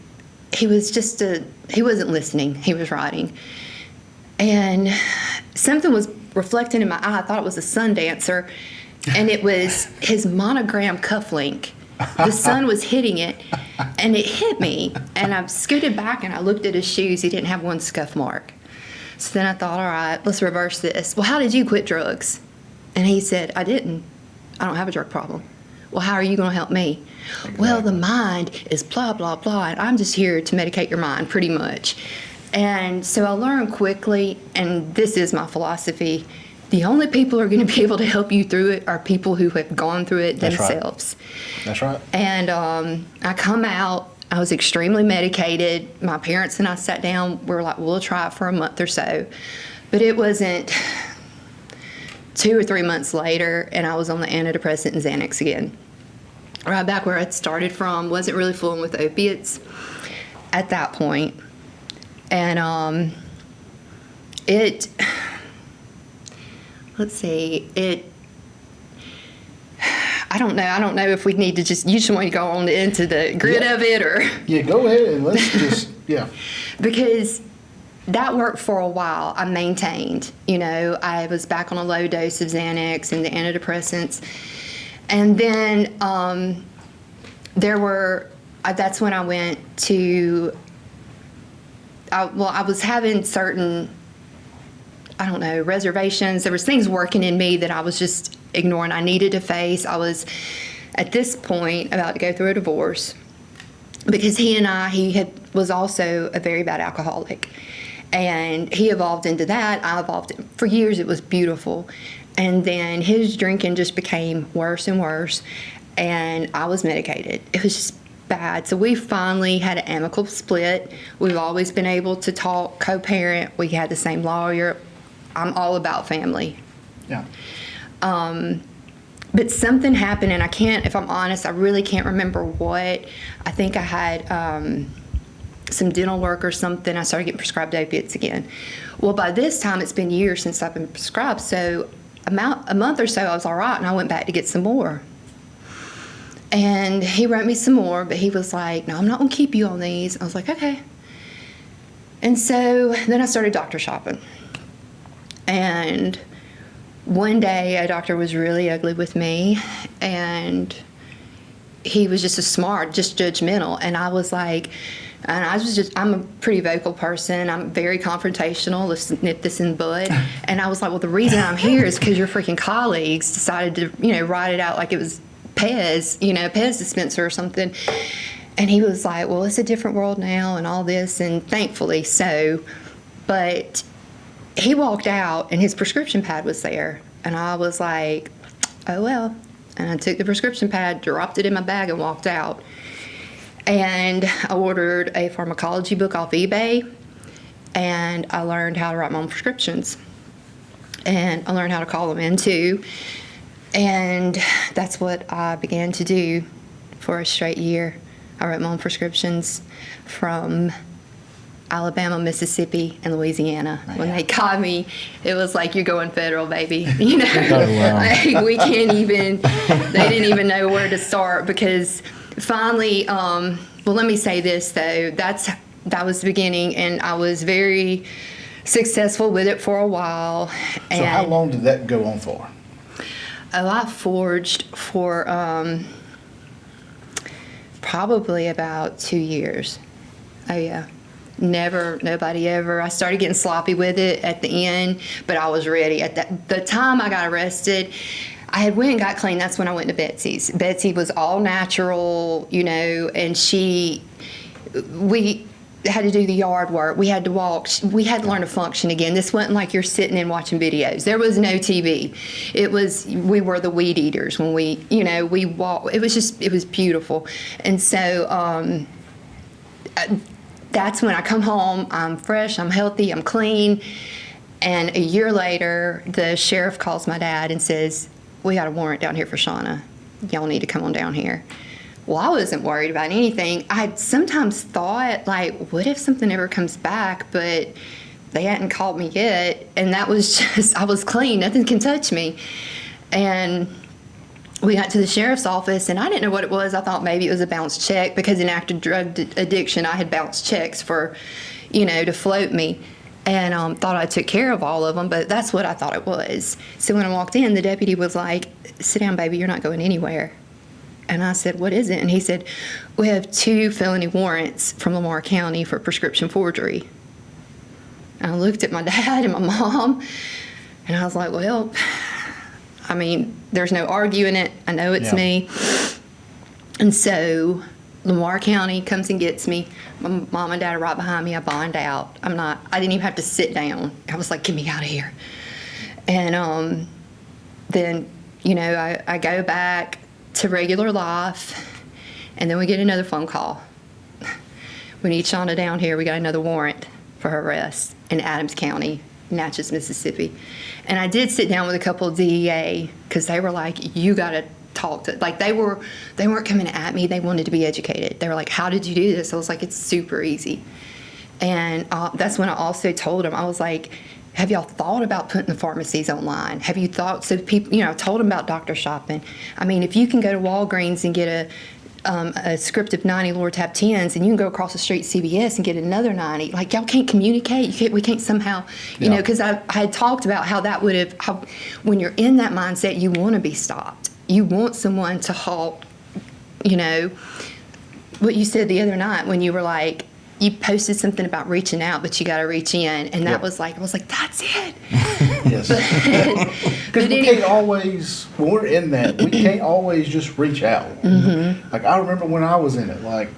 [SPEAKER 4] he wasn't listening, he was writing. And something was reflecting in my eye. I thought it was a sun dancer, and it was his monogram cufflink. The sun was hitting it, and it hit me. And I scooted back, and I looked at his shoes. He didn't have one scuff mark. So then I thought, all right, let's reverse this. Well, how did you quit drugs? And he said, I didn't. I don't have a drug problem. Well, how are you going to help me? Exactly. Well, the mind is blah, blah, blah, and I'm just here to medicate your mind, pretty much. And so I learned quickly, and this is my philosophy, the only people who are going to be able to help you through it are people who have gone through it themselves.
[SPEAKER 2] That's right.
[SPEAKER 4] And I come out, I was extremely medicated. My parents and I sat down, we were like, we'll try it for a month or so. But it wasn't 2 or 3 months later, and I was on the antidepressant and Xanax again. Right back where I started from, wasn't really fooling with opiates at that point. And I don't know if we need to you just want to go on into the grid of it, or.
[SPEAKER 2] Yeah, go ahead and let's just,
[SPEAKER 4] Because that worked for a while. I maintained, I was back on a low dose of Xanax and the antidepressants. And then that's when I went to, I was having certain, reservations. There was things working in me that I was just ignoring. I needed to face. I was, at this point, about to go through a divorce, because he was also a very bad alcoholic. And he evolved into that. I evolved. For years, it was beautiful. And then his drinking just became worse and worse. And I was medicated. It was just bad. So we finally had an amicable split. We've always been able to talk, co-parent. We had the same lawyer. I'm all about family.
[SPEAKER 2] Yeah.
[SPEAKER 4] But something happened, and if I'm honest, I really can't remember what. I think I had some dental work or something. I started getting prescribed opiates again. Well, by this time, it's been years since I've been prescribed. So a month or so, I was all right, and I went back to get some more. And he wrote me some more, but he was like, no, I'm not going to keep you on these. I was like, okay. And so then I started doctor shopping. And one day, a doctor was really ugly with me, and he was just just judgmental. And I was like, I'm a pretty vocal person. I'm very confrontational. Let's nip this in the bud. And I was like, well, the reason I'm here is because your freaking colleagues decided to, write it out like it was Pez, Pez dispenser or something. And he was like, well, it's a different world now and all this, and thankfully so. But he walked out, and his prescription pad was there. And I was like, oh, well. And I took the prescription pad, dropped it in my bag, and walked out. And I ordered a pharmacology book off eBay, and I learned how to write my own prescriptions. And I learned how to call them in, too. And that's what I began to do for a straight year. I wrote my own prescriptions from Alabama, Mississippi, and Louisiana. Man. When they caught me, it was like, you're going federal, baby. Oh, wow. Like, we can't even, they didn't even know where to start, because finally, well, let me say this, though. That was the beginning, and I was very successful with it for a while.
[SPEAKER 2] So how long did that go on for?
[SPEAKER 4] Oh, I forged for probably about 2 years. Oh, yeah. Nobody ever. I started getting sloppy with it at the end, but I was ready. At the time I got arrested, I had went and got clean. That's when I went to Betsy's. Betsy was all natural, and we had to do the yard work. We had to walk. We had to learn to function again. This wasn't like you're sitting and watching videos. There was no TV. We were the weed eaters when we walked. It was beautiful. And so that's when I come home. I'm fresh, I'm healthy, I'm clean. And a year later, the sheriff calls my dad and says, "We got a warrant down here for Shauna. Y'all need to come on down here." Well, I wasn't worried about anything. I sometimes thought, like, what if something ever comes back? But they hadn't called me yet. And that was just, I was clean. Nothing can touch me. And we got to the sheriff's office, and I didn't know what it was. I thought maybe it was a bounced check, because in active drug addiction, I had bounced checks for, to float me. And thought I took care of all of them, but that's what I thought it was. So when I walked in, the deputy was like, "Sit down, baby, you're not going anywhere." And I said, "What is it?" And he said, "We have 2 felony warrants from Lamar County for prescription forgery." And I looked at my dad and my mom, and I was like, well, I mean, there's no arguing it. I know it's me. And so Lamar County comes and gets me. My mom and dad are right behind me. I bond out. I didn't even have to sit down. I was like, "Get me out of here." And then, I go back to regular life, and then we get another phone call. "We need Shauna down here. We got another warrant for her arrest in Adams County, Natchez, Mississippi." And I did sit down with a couple of DEA, because they were like, "You got to talk to," like, they weren't coming at me. They wanted to be educated. They were like, "How did you do this?" I was like, "It's super easy." And that's when I also told them, I was like, "Have y'all thought about putting the pharmacies online? Have you thought?" So people, I told them about doctor shopping. I mean, if you can go to Walgreens and get a script of 90 Lortab 10s, and you can go across the street to CVS and get another 90. Like, y'all can't communicate. We can't somehow, because I had talked about how that would have, when you're in that mindset, you want to be stopped. You want someone to halt, what you said the other night when you were like, you posted something about reaching out, but you got to reach in. And that was like, I was like, that's it.
[SPEAKER 2] Yes. Because we can't always, when we're in that, we can't always just reach out. Mm-hmm. Like, I remember when I was in it, like,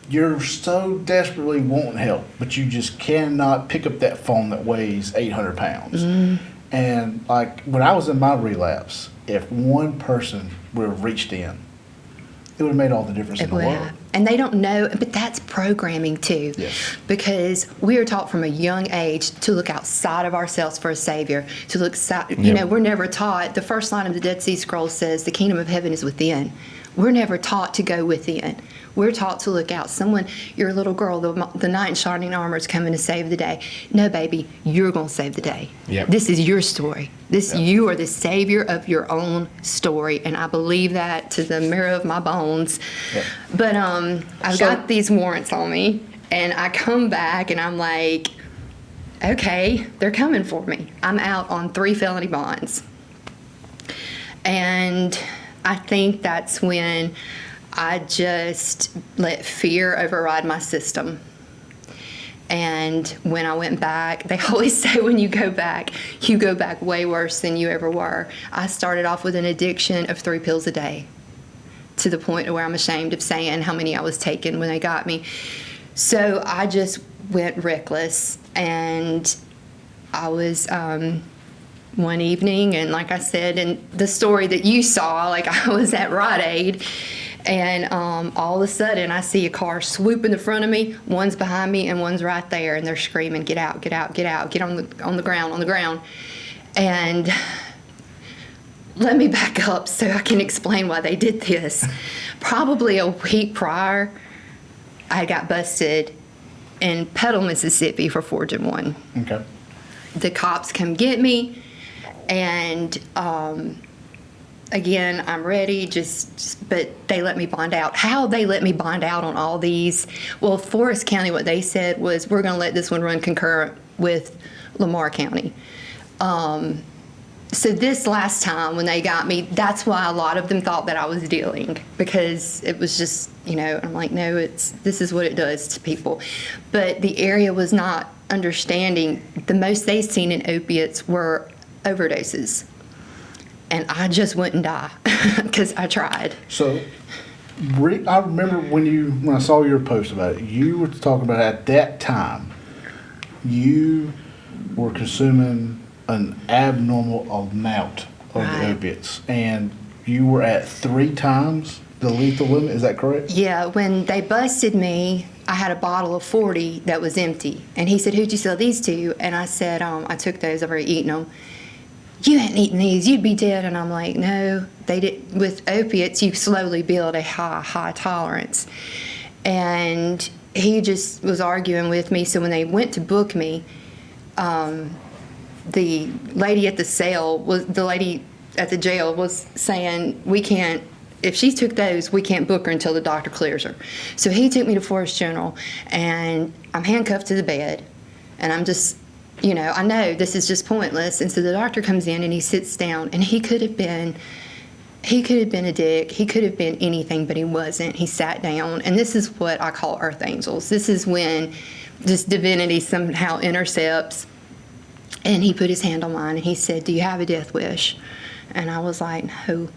[SPEAKER 2] you're so desperately wanting help, but you just cannot pick up that phone that weighs 800 pounds. Mm-hmm. And, like, when I was in my relapse, if one person would have reached in, it would have made all the difference in the world.
[SPEAKER 4] And they don't know, but that's programming too.
[SPEAKER 2] Yes.
[SPEAKER 4] Because we are taught from a young age to look outside of ourselves for a savior, to look, we're never taught. The first line of the Dead Sea Scrolls says, "The kingdom of heaven is within." We're never taught to go within. We're taught to look out. You're a little girl, the knight in shining armor is coming to save the day. No, baby, you're going to save the day.
[SPEAKER 3] Yep.
[SPEAKER 4] This is your story. You are the savior of your own story, and I believe that to the marrow of my bones. Yep. But I've got these warrants on me, and I come back, and I'm like, okay, they're coming for me. I'm out on 3 felony bonds. And I think that's when I just let fear override my system. And when I went back, they always say when you go back way worse than you ever were. I started off with an addiction of 3 pills a day, to the point where I'm ashamed of saying how many I was taking when they got me. So I just went reckless, and I was one evening, and like I said in the story that you saw, like, I was at Rite Aid, and all of a sudden I see a car swoop in the front of me. One's behind me and one's right there, and they're screaming, "Get out, get out, get out, get on the ground." And let me back up so I can explain why they did this. Probably a week prior, I got busted in Petal, Mississippi for forging one.
[SPEAKER 2] Okay.
[SPEAKER 4] The cops come get me, and again, I'm ready, but they let me bond out. How they let me bond out on all these? Well, Forest County, what they said was, we're going to let this one run concurrent with Lamar County. So this last time when they got me, that's why a lot of them thought that I was dealing, because it was just, I'm like, no, this is what it does to people. But the area was not understanding. The most they seen in opiates were overdoses. and I just wouldn't die because I tried.
[SPEAKER 2] So, I remember when I saw your post about it, you were talking about at that time, you were consuming an abnormal amount of the opiates, and you were at 3 times the lethal limit. Is that correct?
[SPEAKER 4] Yeah, when they busted me, I had a bottle of 40 that was empty. And he said, "Who'd you sell these to?" And I said, "I took those. I've already eaten them." "You hadn't eaten these. You'd be dead." And I'm like, "No, they did." With opiates, you slowly build a high tolerance. And he just was arguing with me. So when they went to book me, the lady at the jail was saying, "We can't. If she took those, we can't book her until the doctor clears her." So he took me to Forest General, and I'm handcuffed to the bed, and I'm just, I know this is just pointless. And so the doctor comes in and he sits down, and he could have been a dick. He could have been anything, but he wasn't. He sat down, and this is what I call earth angels. This is when just divinity somehow intercepts. And he put his hand on mine, and he said, "Do you have a death wish?" And I was like, "No."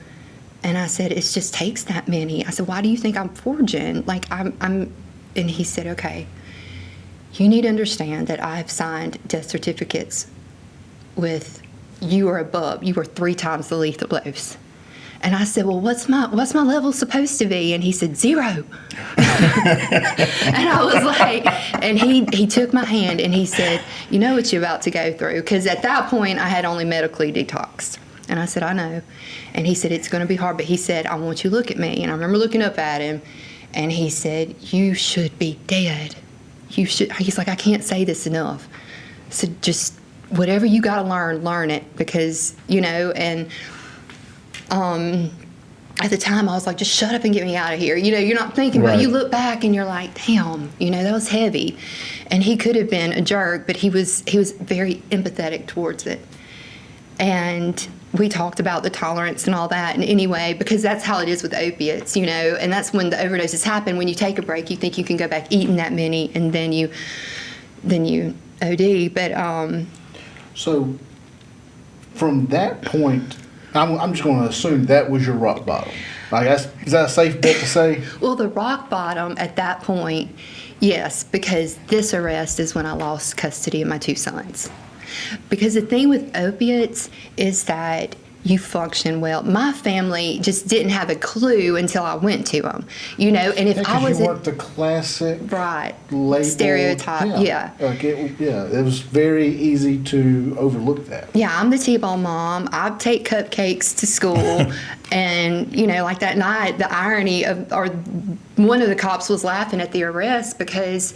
[SPEAKER 4] And I said, "It just takes that many." I said, "Why do you think I'm forging? Like, I'm." And he said, "Okay, you need to understand that I've signed death certificates with you are above. You were 3 times the lethal dose." And I said, "Well, what's my level supposed to be?" And he said, 0. And I was like, and he took my hand and he said, "You know what you're about to go through?" Because at that point, I had only medically detoxed. And I said, "I know." And he said, "It's going to be hard." But he said, "I want you to look at me." And I remember looking up at him, and he said, "You should be dead. You should." He's like, "I can't say this enough." So just whatever you got to learn it. Because, and at the time I was like, "Just shut up and get me out of here." You're not thinking, but you look back and you're like, "Damn, that was heavy." And he could have been a jerk, but he was very empathetic towards it. And we talked about the tolerance and all that. And anyway, because that's how it is with opiates, and that's when the overdoses happen. When you take a break, you think you can go back eating that many, and then you OD. But
[SPEAKER 2] so from that point, I'm just going to assume that was your rock bottom. Is that a safe bet to say?
[SPEAKER 4] Well, the rock bottom at that point, yes, because this arrest is when I lost custody of my 2 sons. Because the thing with opiates is that you function well. My family just didn't have a clue until I went to them, And if I was,
[SPEAKER 2] you weren't the classic labeled,
[SPEAKER 4] stereotype, yeah.
[SPEAKER 2] It was very easy to overlook that.
[SPEAKER 4] Yeah, I'm the T-ball mom. I take cupcakes to school, and like that night, the irony or one of the cops was laughing at the arrest because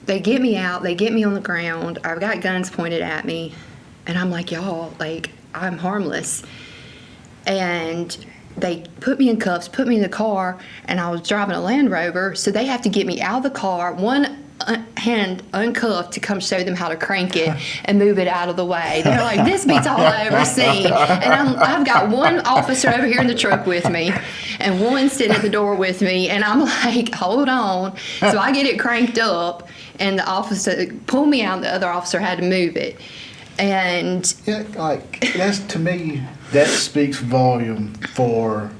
[SPEAKER 4] they get me out, they get me on the ground. I've got guns pointed at me, and I'm like, "Y'all, like, I'm harmless." And they put me in cuffs, put me in the car, and I was driving a Land Rover, so they have to get me out of the car, one hand uncuffed, to come show them how to crank it and move it out of the way. They're like, "This beats all I ever seen." And I've got one officer over here in the truck with me, and one sitting at the door with me, and I'm like, "Hold on." So I get it cranked up, and the officer pulled me out, and the other officer had to move it. And
[SPEAKER 2] that's, to me, that speaks volume for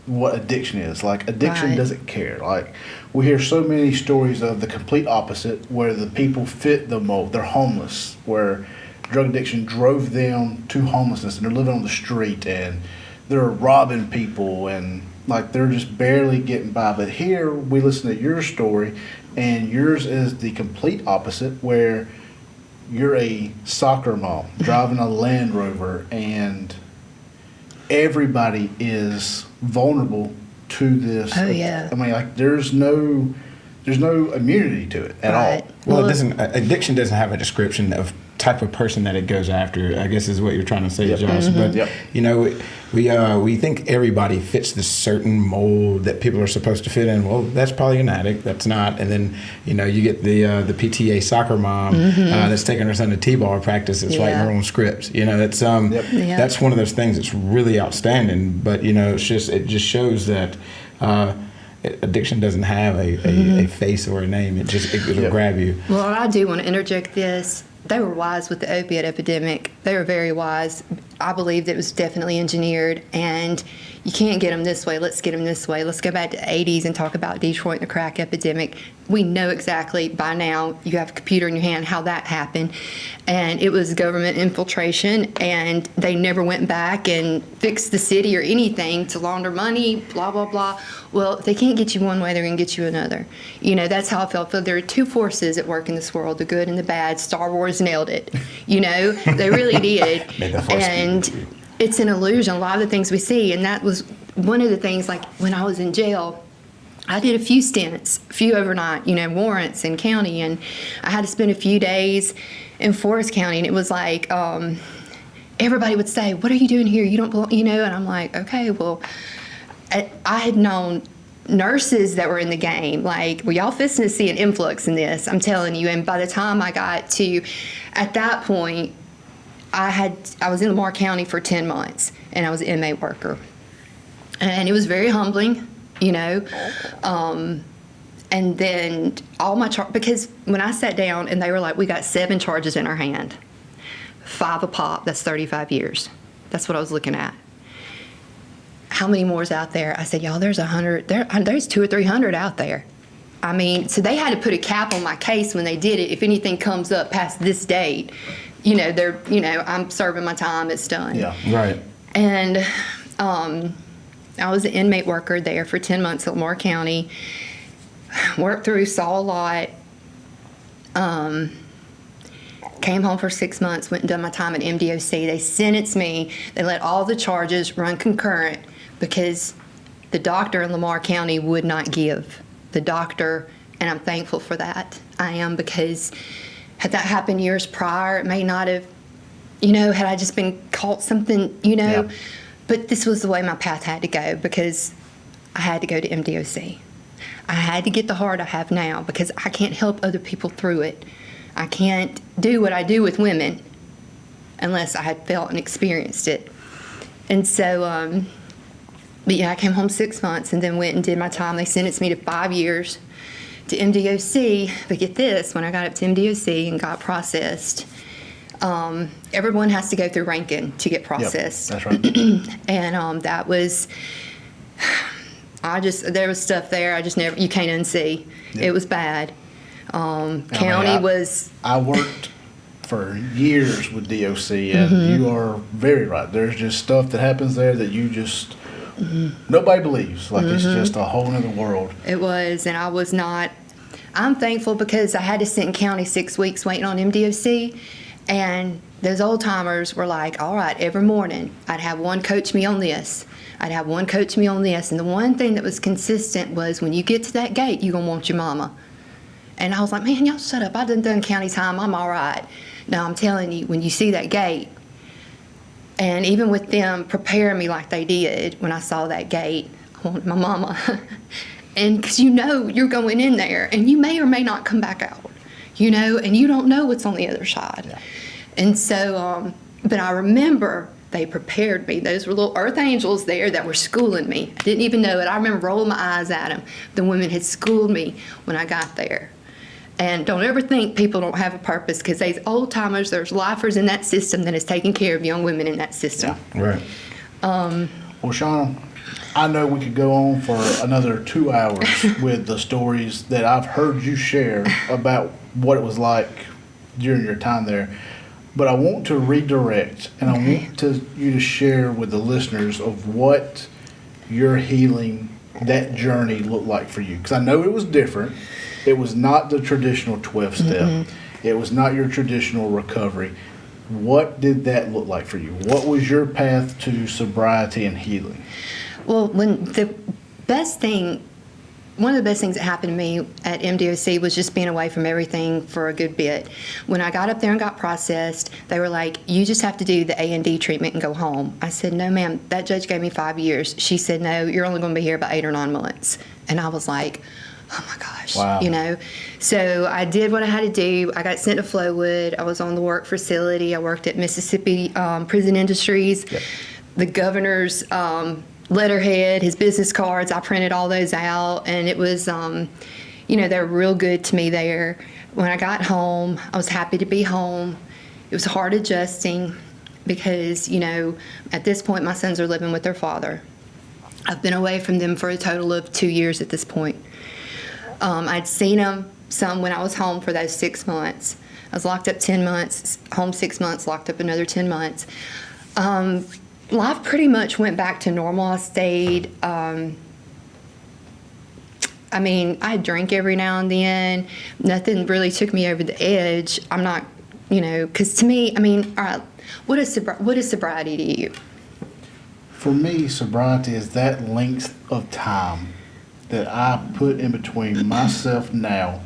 [SPEAKER 2] what addiction is. Like, addiction doesn't care. Like, we hear so many stories of the complete opposite, where the people fit the mold. They're homeless, where drug addiction drove them to homelessness, and they're living on the street, and they're robbing people, and like they're just barely getting by. But here we listen to your story, and yours is the complete opposite, where you're a soccer mom driving a Land Rover, and everybody is vulnerable to this.
[SPEAKER 4] Oh, yeah.
[SPEAKER 2] I mean, like, there's no immunity to it at all.
[SPEAKER 3] Well, addiction doesn't have a description of type of person that it goes after, I guess is what you're trying to say, Josh.
[SPEAKER 4] Mm-hmm.
[SPEAKER 3] But we think everybody fits this certain mold that people are supposed to fit in. Well, that's probably an addict. That's not. And then you get the PTA soccer mom that's taking her son to T-ball practice. That's writing her own scripts. That's that's one of those things that's really outstanding. But it just shows that addiction doesn't have a face or a name. It'll grab you.
[SPEAKER 4] Well, I do want to interject this. They were wise with the opiate epidemic. They were very wise. I believe that it was definitely engineered, and you can't get them this way. Let's get them this way. Let's go back to the 80s and talk about Detroit and the crack epidemic. We know exactly by now, you have a computer in your hand, how that happened. And it was government infiltration, and they never went back and fixed the city or anything to launder money, blah, blah, blah. Well, if they can't get you one way, they're going to get you another. You know, that's how I felt. There are two forces at work in this world, the good and the bad. Star Wars nailed it. You know, they really did. And it's an illusion, a lot of the things we see. And that was one of the things, like when I was in jail, I did a few stints, a few overnight, you know, warrants in county. And I had to spend a few days in Forest County. And it was like, everybody would say, what are you doing here? You don't belong, you know? And I'm like, okay, well, I had known nurses that were in the game. Like, well, y'all fixing to see an influx in this, I'm telling you. And by the time I got to, at that point, I was in Lamar County for 10 months, and I was an inmate worker. And it was very humbling, you know. And then all my because when I sat down and they were like, we got 7 charges in our hand, 5 a pop, that's 35 years. That's what I was looking at. How many more is out there? I said, y'all, there's 100, there's 200 or 300 out there. I mean, so they had to put a cap on my case when they did it. If anything comes up past this date, you know, I'm serving my time, it's done.
[SPEAKER 2] Yeah, right.
[SPEAKER 4] And I was an inmate worker there for 10 months at Lamar County. Worked through, saw a lot. Came home for 6 months, went and done my time at MDOC. They sentenced me. They let all the charges run concurrent because the doctor in Lamar County would not give. The doctor, and I'm thankful for that. I am, because had that happened years prior, it may not have, you know, had I just been caught something, you know. Yeah. But this was the way my path had to go, because I had to go to MDOC. I had to get the heart I have now, because I can't help other people through it. I can't do what I do with women unless I had felt and experienced it. And so, but yeah, I came home 6 months and then went and did my time. They sentenced me to 5 years to MDOC. But get this, when I got up to MDOC and got processed, everyone has to go through Rankin to get processed.
[SPEAKER 2] Yep, that's right.
[SPEAKER 4] And that was, there was stuff there I just never, you can't unsee. Yep. It was bad. I worked for years with DOC, and you are very right. There's just stuff that happens there that you just, nobody believes. Like, it's just a whole other world. It was, and I was not. I'm thankful because I had to sit in county 6 weeks waiting on MDOC, and those old timers were like, all right, every morning I'd have one coach me on this. I'd have one coach me on this. And the one thing that was consistent was, when you get to that gate, you're going to want your mama. And I was like, man, y'all shut up. I done county time. I'm all right. Now, I'm telling you, when you see that gate, and even with them preparing me like they did, when I saw that gate, I wanted my mama. And because you know you're going in there, and you may or may not come back out, you know, and you don't know what's on the other side. Yeah. And so, but I remember they prepared me. Those were little earth angels there that were schooling me. I didn't even know it. I remember rolling my eyes at them. The women had schooled me when I got there. And don't ever think people don't have a purpose, because these old timers, there's lifers in that system that is taking care of young women in that system.
[SPEAKER 2] Yeah, right. Well, Shauna, I know we could go on for another 2 hours with the stories that I've heard you share about what it was like during your time there. But I want to redirect, and I want you to share with the listeners of what your healing, that journey looked like for you. Because I know it was different. It was not the traditional 12-step. It was not your traditional recovery. What did that look like for you? What was your path to sobriety and healing?
[SPEAKER 4] Well, one of the best things that happened to me at MDOC was just being away from everything for a good bit. When I got up there and got processed, they were like, you just have to do the A&D treatment and go home. I said, no, ma'am, that judge gave me 5 years. She said, no, you're only going to be here about 8 or 9 months. And I was like, oh my gosh, wow. You know. So I did what I had to do. I got sent to Flowood. I was on the work facility. I worked at Mississippi Prison Industries. Yep. The governor's letterhead, his business cards, I printed all those out, and it was, you know, they were real good to me there. When I got home, I was happy to be home. It was hard adjusting. because, at this point, my sons are living with their father. I've been away from them for a total of 2 years at this point. I'd seen them some when I was home for those 6 months. I was locked up 10 months, home 6 months, locked up another 10 months. Life pretty much went back to normal. I stayed, I drink every now and then. Nothing really took me over the edge. I'm not, because to me, all right, what is sobriety to you?
[SPEAKER 2] For me, sobriety is that length of time that I put in between myself now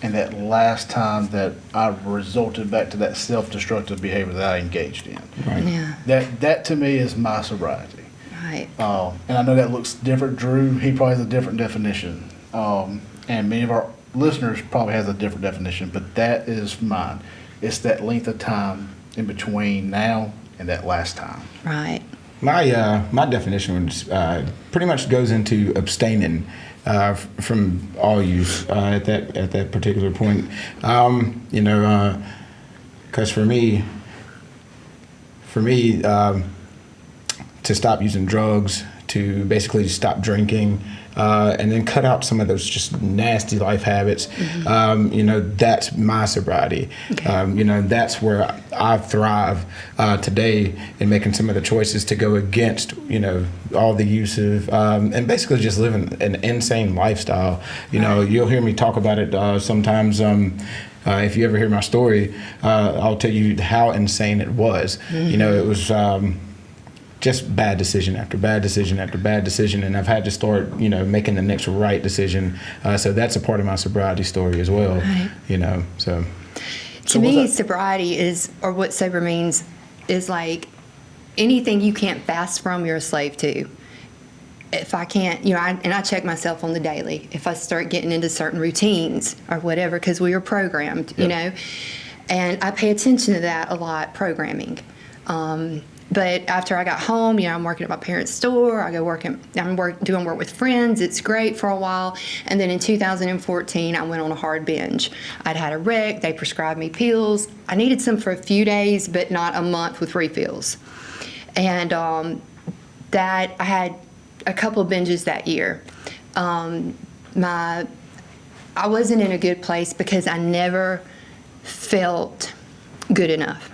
[SPEAKER 2] and that last time that I resorted back to that self-destructive behavior that I engaged in.
[SPEAKER 3] Right.
[SPEAKER 4] Yeah.
[SPEAKER 2] That to me is my sobriety.
[SPEAKER 4] Right.
[SPEAKER 2] And I know that looks different. Drew, he probably has a different definition. And many of our listeners probably has a different definition, but that is mine. It's that length of time in between now and that last time.
[SPEAKER 4] Right.
[SPEAKER 3] My definition was, pretty much goes into abstaining from all use at that particular point. Because for me, to stop using drugs, to basically stop drinking, and then cut out some of those just nasty life habits. That's my sobriety.
[SPEAKER 4] Okay.
[SPEAKER 3] That's where I thrive today in making some of the choices to go against, all the use of, and basically just living an insane lifestyle. You'll hear me talk about it sometimes. If you ever hear my story, I'll tell you how insane it was. It was just bad decision after bad decision after bad decision, and I've had to start, making the next right decision. So that's a part of my sobriety story as well.
[SPEAKER 4] Right.
[SPEAKER 3] So.
[SPEAKER 4] To me, sobriety is, or what sober means, is like anything you can't fast from, you're a slave to. If I can't, I check myself on the daily. If I start getting into certain routines or whatever, because we are programmed, and I pay attention to that a lot, programming. But after I got home, I'm working at my parents' store. I go doing work with friends. It's great for a while. And then in 2014, I went on a hard binge. I'd had a wreck. They prescribed me pills. I needed some for a few days, but not a month with refills. And that I had a couple of binges that year. I wasn't in a good place because I never felt good enough.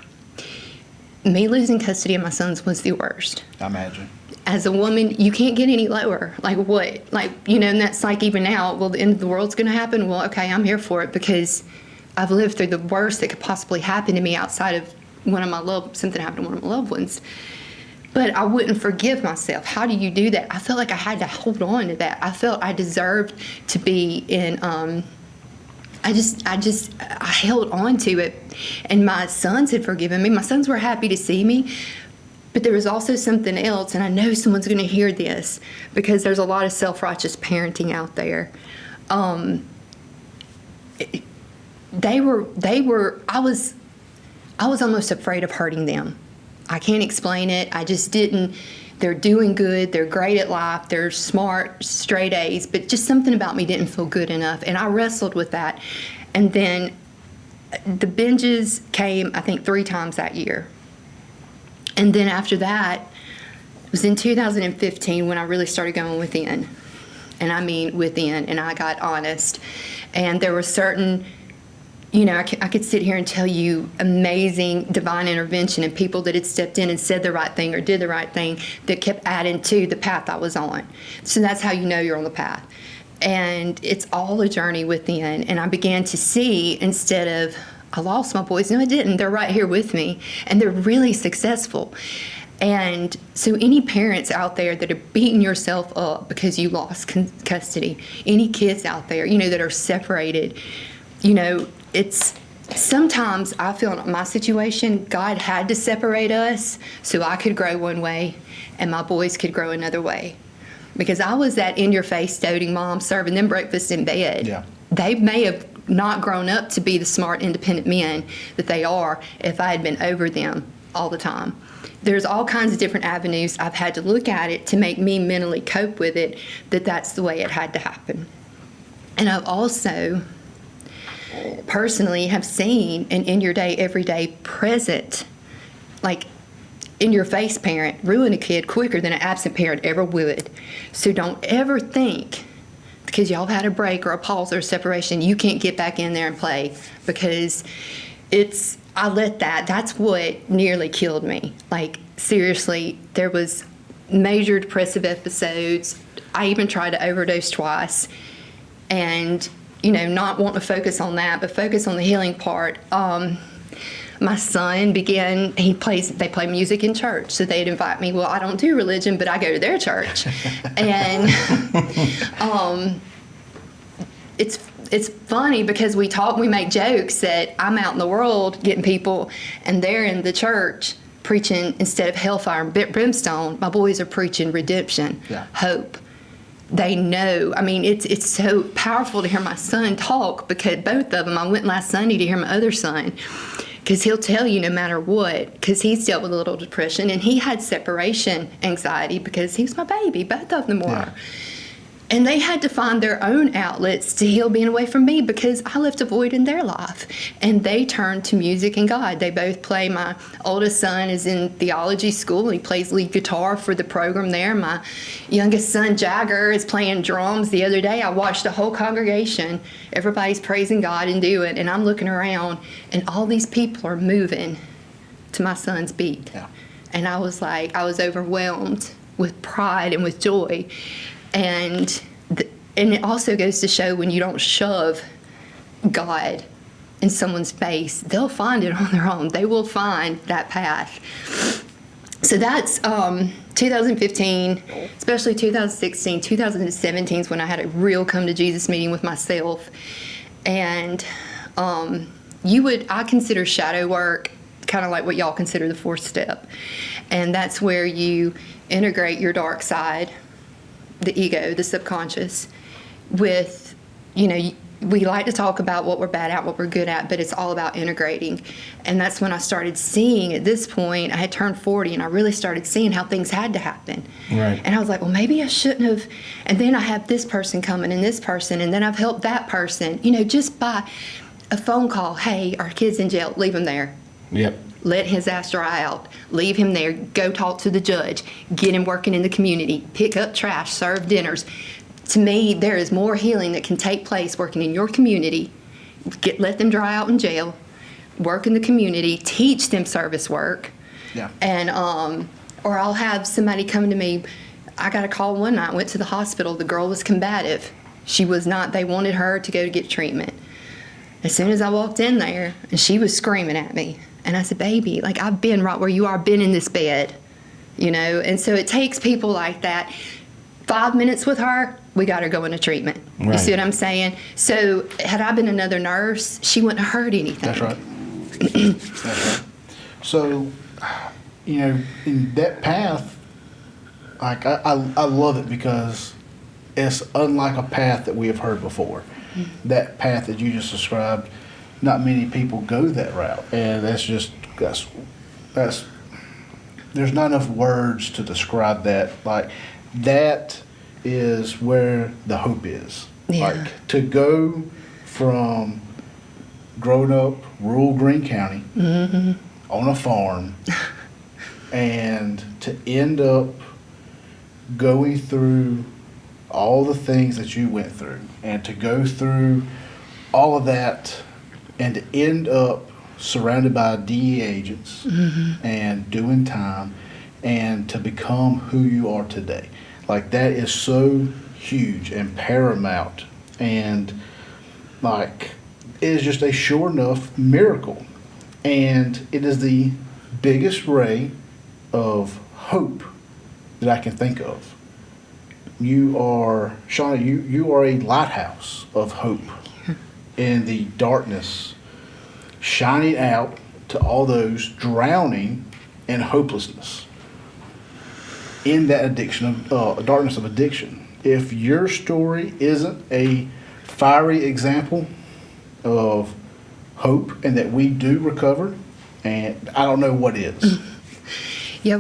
[SPEAKER 4] Me losing custody of my sons was the worst.
[SPEAKER 2] I imagine.
[SPEAKER 4] As a woman, you can't get any lower. Like what? And that's like even now, well, the end of the world's going to happen. Well, okay, I'm here for it because I've lived through the worst that could possibly happen to me outside of something happened to one of my loved ones. But I wouldn't forgive myself. How do you do that? I felt like I had to hold on to that. I felt I deserved to be in, I held on to it. And my sons had forgiven me. My sons were happy to see me. But there was also something else, and I know someone's going to hear this because there's a lot of self-righteous parenting out there. I was almost afraid of hurting them. I can't explain it. I just didn't. They're doing good. They're great at life. They're smart, straight A's, but just something about me didn't feel good enough. And I wrestled with that. And then the binges came, I think, 3 times that year. And then after that, it was in 2015 when I really started going within. And I mean within, and I got honest. And there were certain, I could sit here and tell you amazing divine intervention and people that had stepped in and said the right thing or did the right thing that kept adding to the path I was on. So that's how you know you're on the path. And it's all a journey within. And I began to see, instead of, I lost my boys. No, I didn't. They're right here with me. And they're really successful. And so any parents out there that are beating yourself up because you lost custody, any kids out there, that are separated, it's sometimes I feel in my situation, God had to separate us so I could grow one way and my boys could grow another way. Because I was that in-your-face doting mom serving them breakfast in bed.
[SPEAKER 2] Yeah.
[SPEAKER 4] They may have not grown up to be the smart, independent men that they are if I had been over them all the time. There's all kinds of different avenues I've had to look at it to make me mentally cope with it, that's the way it had to happen. And I've also personally have seen an in your day, everyday present, like in-your-face parent ruin a kid quicker than an absent parent ever would. So don't ever think, because y'all had a break or a pause or a separation, you can't get back in there and play, because that's what nearly killed me. Like, seriously, there was major depressive episodes. I even tried to overdose twice, and, not want to focus on that, but focus on the healing part. My son they play music in church, so they'd invite me. Well, I don't do religion, but I go to their church. And it's funny because we make jokes that I'm out in the world getting people, and they're in the church preaching, instead of hellfire and brimstone, my boys are preaching redemption, hope. They know. I mean, it's so powerful to hear my son talk, because both of them, I went last Sunday to hear my other son, because he'll tell you no matter what, because he's dealt with a little depression, and he had separation anxiety because he was my baby. Both of them were. Yeah. And they had to find their own outlets to heal being away from me, because I left a void in their life. And they turned to music and God. They both play. My oldest son is in theology school. He plays lead guitar for the program there. My youngest son, Jagger, is playing drums. The other day, I watched the whole congregation. Everybody's praising God and doing, and I'm looking around, and all these people are moving to my son's beat. Yeah. And I was overwhelmed with pride and with joy. And it also goes to show, when you don't shove God in someone's face, they'll find it on their own. They will find that path. So that's 2015, especially 2016. 2017 is when I had a real come to Jesus meeting with myself. And I consider shadow work kind of like what y'all consider the fourth step. And that's where you integrate your dark side, the ego, the subconscious, with, we like to talk about what we're bad at, what we're good at, but it's all about integrating. And that's when I started seeing, at this point, I had turned 40, and I really started seeing how things had to happen. Right. And I was like, well, maybe I shouldn't have. And then I have this person coming, and this person, and then I've helped that person, just by a phone call. Hey, our kid's in jail, leave him there. Yep. Let his ass dry out. Leave him there. Go talk to the judge. Get him working in the community. Pick up trash. Serve dinners. To me, there is more healing that can take place working in your community. Let them dry out in jail. Work in the community. Teach them service work. Yeah. And or I'll have somebody come to me. I got a call one night. Went to the hospital. The girl was combative. She was not. They wanted her to go to get treatment. As soon as I walked in there, and she was screaming at me. And I said, baby, I've been right where you are, been in this bed, And so it takes people like that. 5 minutes with her, we got her going to treatment. Right. You see what I'm saying? So had I been another nurse, she wouldn't have heard anything.
[SPEAKER 2] That's right. That's right. So, in that path, I love it, because it's unlike a path that we have heard before. Mm-hmm. That path that you just described, not many people go that route, and that's there's not enough words to describe that. That is where the hope is. Yeah. To go from growing up rural Greene County, mm-hmm. on a farm, and to end up going through all the things that you went through, and to go through all of that, and to end up surrounded by DEA agents, mm-hmm. and doing time, and to become who you are today. That is so huge and paramount, and it is just a sure enough miracle. And it is the biggest ray of hope that I can think of. You are, Shauna, you are a lighthouse of hope in the darkness, shining out to all those drowning in hopelessness, in that addiction of darkness of addiction. If your story isn't a fiery example of hope and that we do recover, and I don't know what is.
[SPEAKER 4] Yeah,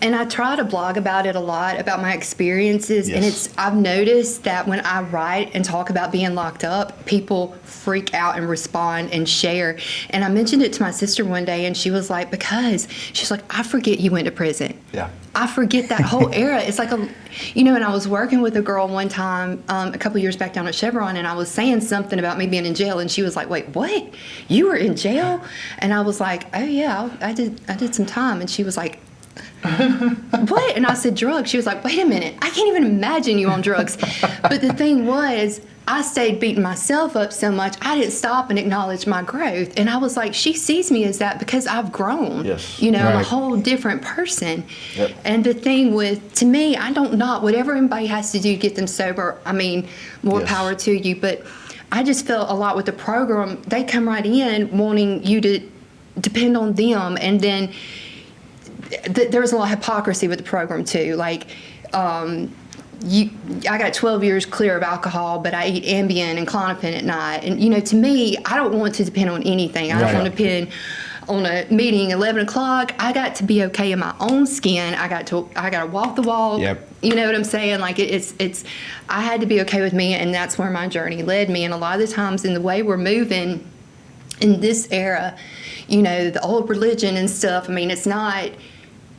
[SPEAKER 4] And I try to blog about it a lot, about my experiences.
[SPEAKER 2] Yes.
[SPEAKER 4] And I've noticed that when I write and talk about being locked up, people freak out and respond and share. And I mentioned it to my sister one day, and she was like, because she's like, I forget you went to prison.
[SPEAKER 2] Yeah.
[SPEAKER 4] I forget that whole era. It's like and I was working with a girl one time, a couple years back down at Chevron, and I was saying something about me being in jail, and she was like, wait, what? You were in jail? And I was like, oh yeah, I did some time. And she was like, what? And I said, drugs. She was like, wait a minute, I can't even imagine you on drugs. But the thing was, I stayed beating myself up so much, I didn't stop and acknowledge my growth. And I was like, she sees me as that because I've grown.
[SPEAKER 2] Yes.
[SPEAKER 4] I'm a
[SPEAKER 3] Right.
[SPEAKER 4] whole different person.
[SPEAKER 2] Yep.
[SPEAKER 4] And the thing to me, I don't knock whatever anybody has to do to get them sober. I mean, more
[SPEAKER 2] Yes.
[SPEAKER 4] power to you. But I just felt a lot with the program. They come right in wanting you to depend on them. And then there was a lot of hypocrisy with the program too. Like, I got 12 years clear of alcohol, but I eat Ambien and Klonopin at night. And, to me, I don't want to depend on anything. I don't
[SPEAKER 3] Right.
[SPEAKER 4] want to depend on a meeting at 11 o'clock. I got to be okay in my own skin. I got to walk the walk.
[SPEAKER 3] Yep.
[SPEAKER 4] You know what I'm saying? Like, I had to be okay with me, and that's where my journey led me. And a lot of the times in the way we're moving in this era, the old religion and stuff, I mean, it's not...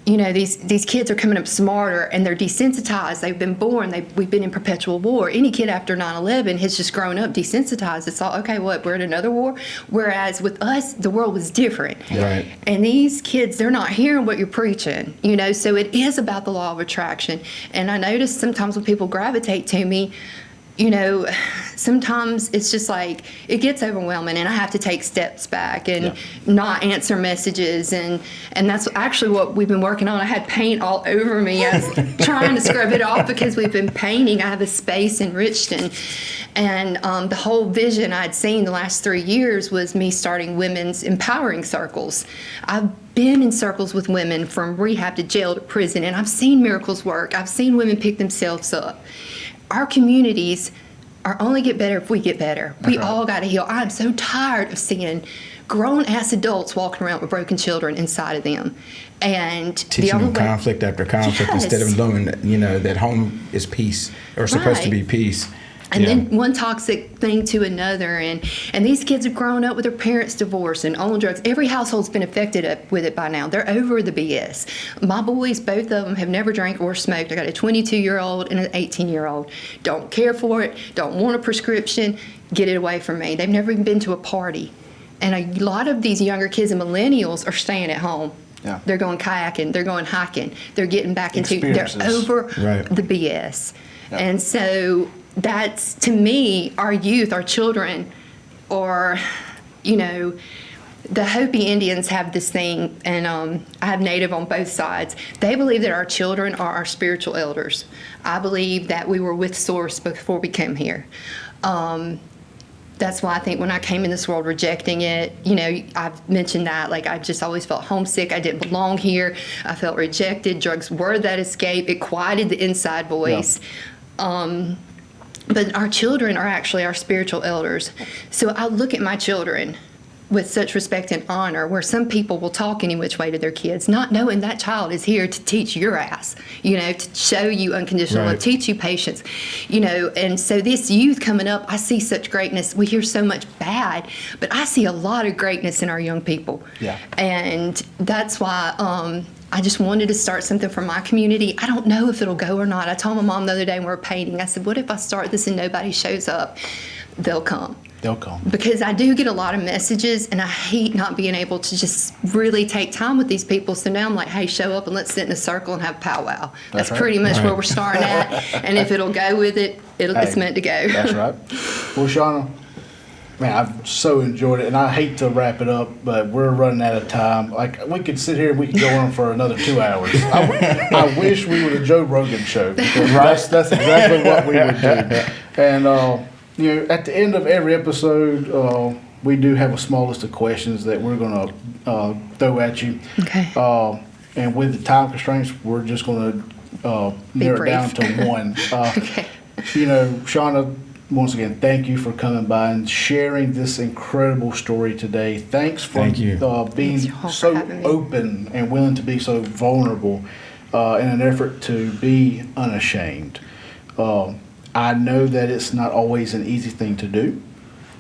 [SPEAKER 4] these kids are coming up smarter, and they're desensitized. They've been born. We've been in perpetual war. Any kid after 9/11 has just grown up desensitized. It's all, okay, we're in another war? Whereas with us, the world was different.
[SPEAKER 3] Right.
[SPEAKER 4] And these kids, they're not hearing what you're preaching, so it is about the law of attraction. And I notice sometimes when people gravitate to me, sometimes it's just like it gets overwhelming, and I have to take steps back and not answer messages, and that's actually what we've been working on. I had paint all over me. I was trying to scrub it off because we've been painting. I have a space in Richton, and the whole vision I'd seen the last 3 years was me starting women's empowering circles. I've been in circles with women from rehab to jail to prison, and I've seen miracles work. I've seen women pick themselves up. Our communities are only get better if we get better. We all got to heal. I'm so tired of seeing grown-ass adults walking around with broken children inside of them. And
[SPEAKER 3] Teaching
[SPEAKER 4] the only
[SPEAKER 3] them conflict after conflict instead of learning, that home is peace, or supposed to be peace.
[SPEAKER 4] And then one toxic thing to another. And these kids have grown up with their parents divorced and on drugs. Every household's been affected with it by now. They're over the BS. My boys, both of them, have never drank or smoked. I got a 22-year-old and an 18-year-old. Don't care for it. Don't want a prescription. Get it away from me. They've never even been to a party. And a lot of these younger kids and millennials are staying at home.
[SPEAKER 2] Yeah.
[SPEAKER 4] They're going kayaking. They're going hiking. They're getting back into, they're
[SPEAKER 2] Experiences.
[SPEAKER 4] over
[SPEAKER 3] Right.
[SPEAKER 4] the BS.
[SPEAKER 2] Yeah.
[SPEAKER 4] And so that's, to me, our youth, our children, or, the Hopi Indians have this thing, and I have Native on both sides. They believe that our children are our spiritual elders. I believe that we were with Source before we came here. That's why I think when I came in this world rejecting it, I've mentioned that, like, I just always felt homesick. I didn't belong here. I felt rejected. Drugs were that escape. It quieted the inside voice.
[SPEAKER 2] Yeah.
[SPEAKER 4] But our children are actually our spiritual elders. So I look at my children with such respect and honor, where some people will talk any which way to their kids, not knowing that child is here to teach your ass, to show you unconditional love, teach you patience, and so this youth coming up, I see such greatness. We hear so much bad, but I see a lot of greatness in our young people.
[SPEAKER 2] Yeah.
[SPEAKER 4] And that's why I just wanted to start something for my community. I don't know if it'll go or not. I told my mom the other day when we were painting, I said, what if I start this and nobody shows up? They'll come.
[SPEAKER 2] They'll come.
[SPEAKER 4] Because I do get a lot of messages, and I hate not being able to just really take time with these people. So now I'm like, hey, show up and let's sit in a circle and have a powwow. That's
[SPEAKER 2] right.
[SPEAKER 4] pretty much where we're starting at. And if it'll go with it, it's meant to go.
[SPEAKER 2] That's right. Well, Shauna, man, I've so enjoyed it, and I hate to wrap it up, but we're running out of time. Like, we could sit here and we could go on for another 2 hours. I wish we were the Joe Rogan show. Because that's exactly what we would do. And at the end of every episode, we do have a small list of questions that we're going to throw at you.
[SPEAKER 4] Okay.
[SPEAKER 2] And with the time constraints, we're just going to narrow it down to one.
[SPEAKER 4] Okay.
[SPEAKER 2] Shauna, once again, thank you for coming by and sharing this incredible story today. Thanks for
[SPEAKER 3] Thank you.
[SPEAKER 2] being
[SPEAKER 4] Thanks, y'all,
[SPEAKER 2] so
[SPEAKER 4] for having me.
[SPEAKER 2] open and willing to be so vulnerable. in an effort to be unashamed. I know that it's not always an easy thing to do.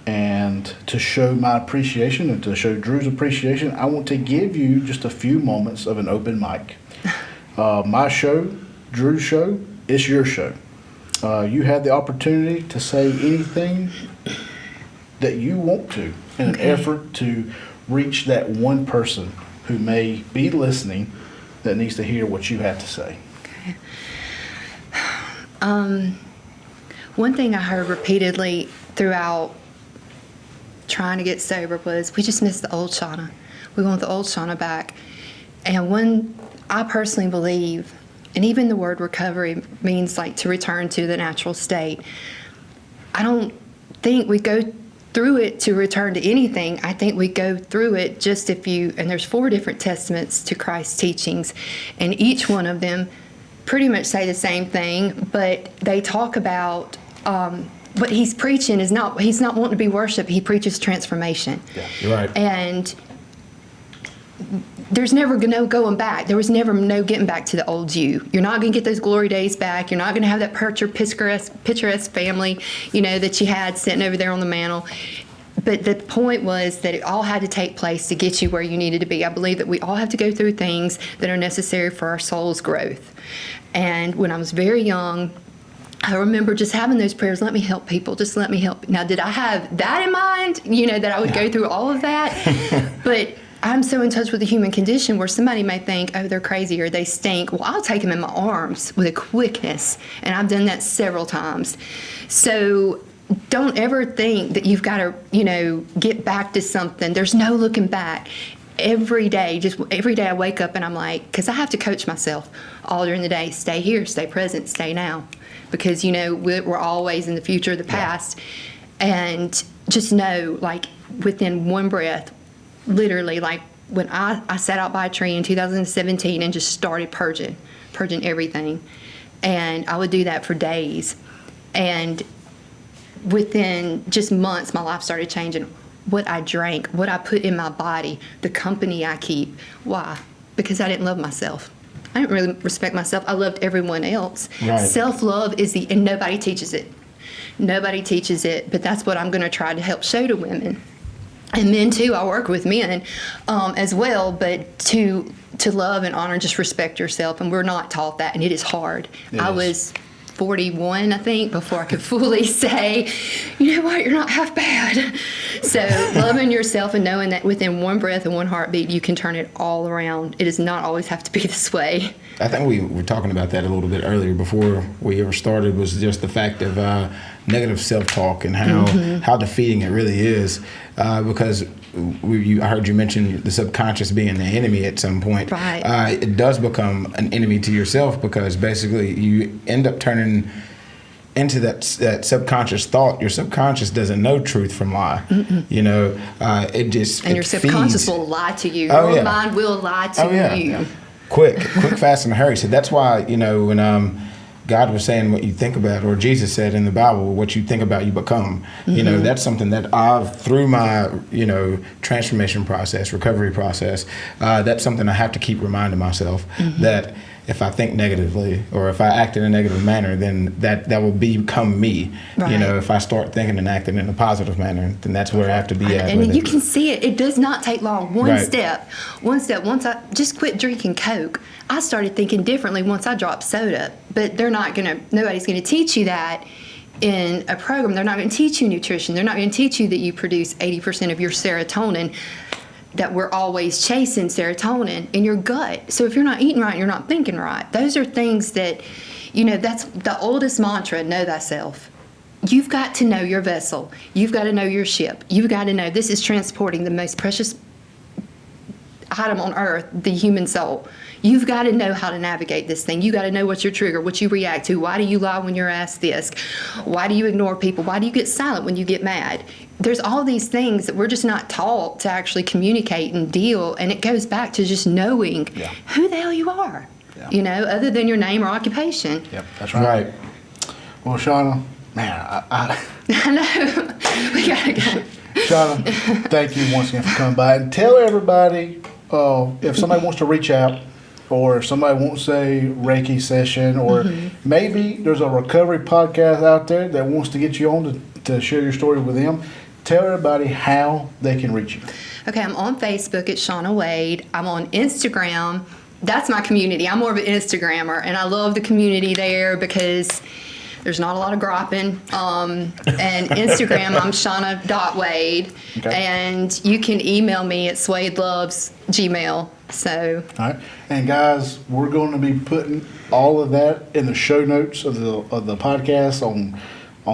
[SPEAKER 2] And to show my appreciation and to show Drew's appreciation, I want to give you just a few moments of an open mic. My show, Drew's show, it's your show. You have the opportunity to say anything that you want to in an effort to reach that one person who may be listening that needs to hear what you have to say.
[SPEAKER 4] Okay. One thing I heard repeatedly throughout trying to get sober was, we just miss the old Shauna. We want the old Shauna back. And when I personally believe, and even the word recovery means like to return to the natural state. I don't think we go through it to return to anything. I think we go through it just and there's 4 different testaments to Christ's teachings, and each one of them pretty much say the same thing, but they talk about what he's preaching he's not wanting to be worshiped. He preaches transformation.
[SPEAKER 3] Yeah, you're right.
[SPEAKER 4] And there's never no going back. There was never no getting back to the old you. You're not going to get those glory days back. You're not going to have that picturesque family, that you had sitting over there on the mantle. But the point was that it all had to take place to get you where you needed to be. I believe that we all have to go through things that are necessary for our soul's growth. And when I was very young, I remember just having those prayers, let me help people, just let me help. Now, did I have that in mind, that I would go through all of that? But I'm so in touch with the human condition where somebody may think, oh, they're crazy or they stink. Well, I'll take them in my arms with a quickness, and I've done that several times. So don't ever think that you've got to, get back to something. There's no looking back. Every day I wake up and I'm like, because I have to coach myself all during the day, stay here, stay present, stay now. Because, we're always in the future, the past. And just know, like, within one breath, literally, like, when I sat out by a tree in 2017 and just started purging everything. And I would do that for days. And within just months, my life started changing. What I drank, what I put in my body, the company I keep. Why? Because I didn't love myself. I didn't really respect myself. I loved everyone else. Right. Self-love and nobody teaches it. Nobody teaches it, but that's what I'm going to try to help show to women. And men too, I work with men as well, but to love and honor and just respect yourself, and we're not taught that, and it is hard. I was 41, I think, before I could fully say, you know what, you're not half bad. So loving yourself and knowing that within one breath and one heartbeat, you can turn it all around. It does not always have to be this way.
[SPEAKER 3] I think we were talking about that a little bit earlier before we ever started, was just the fact of negative self-talk and how defeating it really is. Because I heard you mention the subconscious being the enemy at some point.
[SPEAKER 4] Right.
[SPEAKER 3] It does become an enemy to yourself, because basically you end up turning into that subconscious thought. Your subconscious doesn't know truth from lie. It just
[SPEAKER 4] and your subconscious will lie to you.
[SPEAKER 3] Oh,
[SPEAKER 4] your mind will lie to you.
[SPEAKER 3] Quick, fast, and hurry. So that's why when God was saying what you think about, or Jesus said in the Bible, what you think about, you become. That's something that I've, through my, transformation process, recovery process, that's something I have to keep reminding myself that if I think negatively or if I act in a negative manner, then that will become me. Right. If I start thinking and acting in a positive manner, then that's where I have to be at.
[SPEAKER 4] And you can see it. It does not take long. One step. Once I just quit drinking Coke, I started thinking differently once I dropped soda. But nobody's going to teach you that in a program. They're not going to teach you nutrition. They're not going to teach you that you produce 80% of your serotonin, that we're always chasing serotonin in your gut. So if you're not eating right, you're not thinking right. Those are things that, that's the oldest mantra, know thyself. You've got to know your vessel. You've got to know your ship. You've got to know this is transporting the most precious item on earth, the human soul. You've got to know how to navigate this thing. You got to know what's your trigger, what you react to. Why do you lie when you're asked this? Why do you ignore people? Why do you get silent when you get mad? There's all these things that we're just not taught to actually communicate and deal, and it goes back to just knowing who the hell you are, other than your name or occupation.
[SPEAKER 2] Yep, that's right. Well, Shauna, man, I
[SPEAKER 4] know. We got to go.
[SPEAKER 2] Shauna, thank you once again for coming by, and tell everybody if somebody wants to reach out or if somebody wants a Reiki session, or maybe there's a recovery podcast out there that wants to get you on to share your story with them, tell everybody how they can reach you.
[SPEAKER 4] Okay, I'm on Facebook at Shauna Wade. I'm on Instagram. That's my community. I'm more of an Instagrammer, and I love the community there because there's not a lot of griping. And Instagram, I'm Shauna.Wade. Okay. And you can email me at swadeloves@gmail.com. So.
[SPEAKER 2] All right. And guys, we're going to be putting all of that in the show notes of the podcast on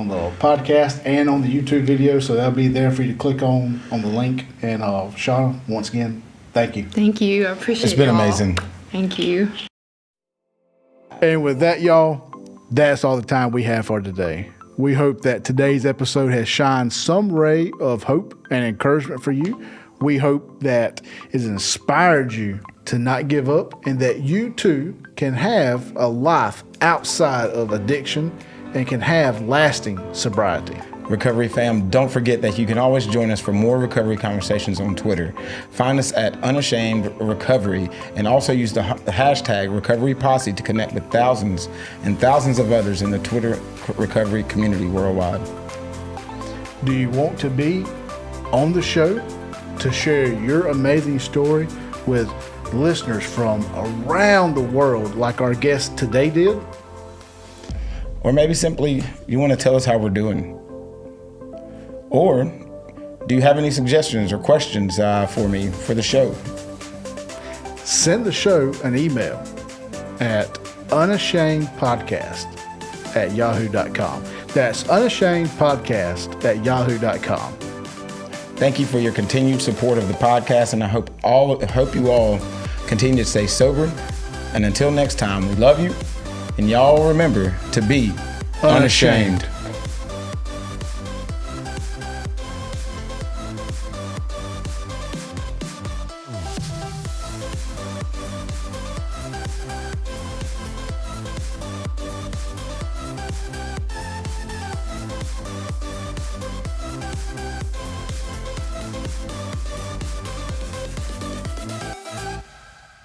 [SPEAKER 2] the podcast and on the YouTube video. So that'll be there for you to click on the link. And Shauna, once again, thank you.
[SPEAKER 4] Thank you. I appreciate it.
[SPEAKER 3] It's been amazing.
[SPEAKER 4] Thank you.
[SPEAKER 2] And with that, y'all, that's all the time we have for today. We hope that today's episode has shined some ray of hope and encouragement for you. We hope that it's inspired you to not give up, and that you too can have a life outside of addiction and can have lasting sobriety.
[SPEAKER 3] Recovery fam, don't forget that you can always join us for more recovery conversations on Twitter. Find us at Unashamed Recovery, and also use the hashtag Recovery Posse to connect with thousands and thousands of others in the Twitter recovery community worldwide.
[SPEAKER 2] Do you want to be on the show to share your amazing story with listeners from around the world like our guest today did?
[SPEAKER 3] Or maybe simply you want to tell us how we're doing? Or do you have any suggestions or questions for me for the show?
[SPEAKER 2] Send the show an email at unashamedpodcast@yahoo.com. That's unashamedpodcast@yahoo.com.
[SPEAKER 3] Thank you for your continued support of the podcast, and I hope you all continue to stay sober. And until next time, we love you, and y'all remember to be unashamed.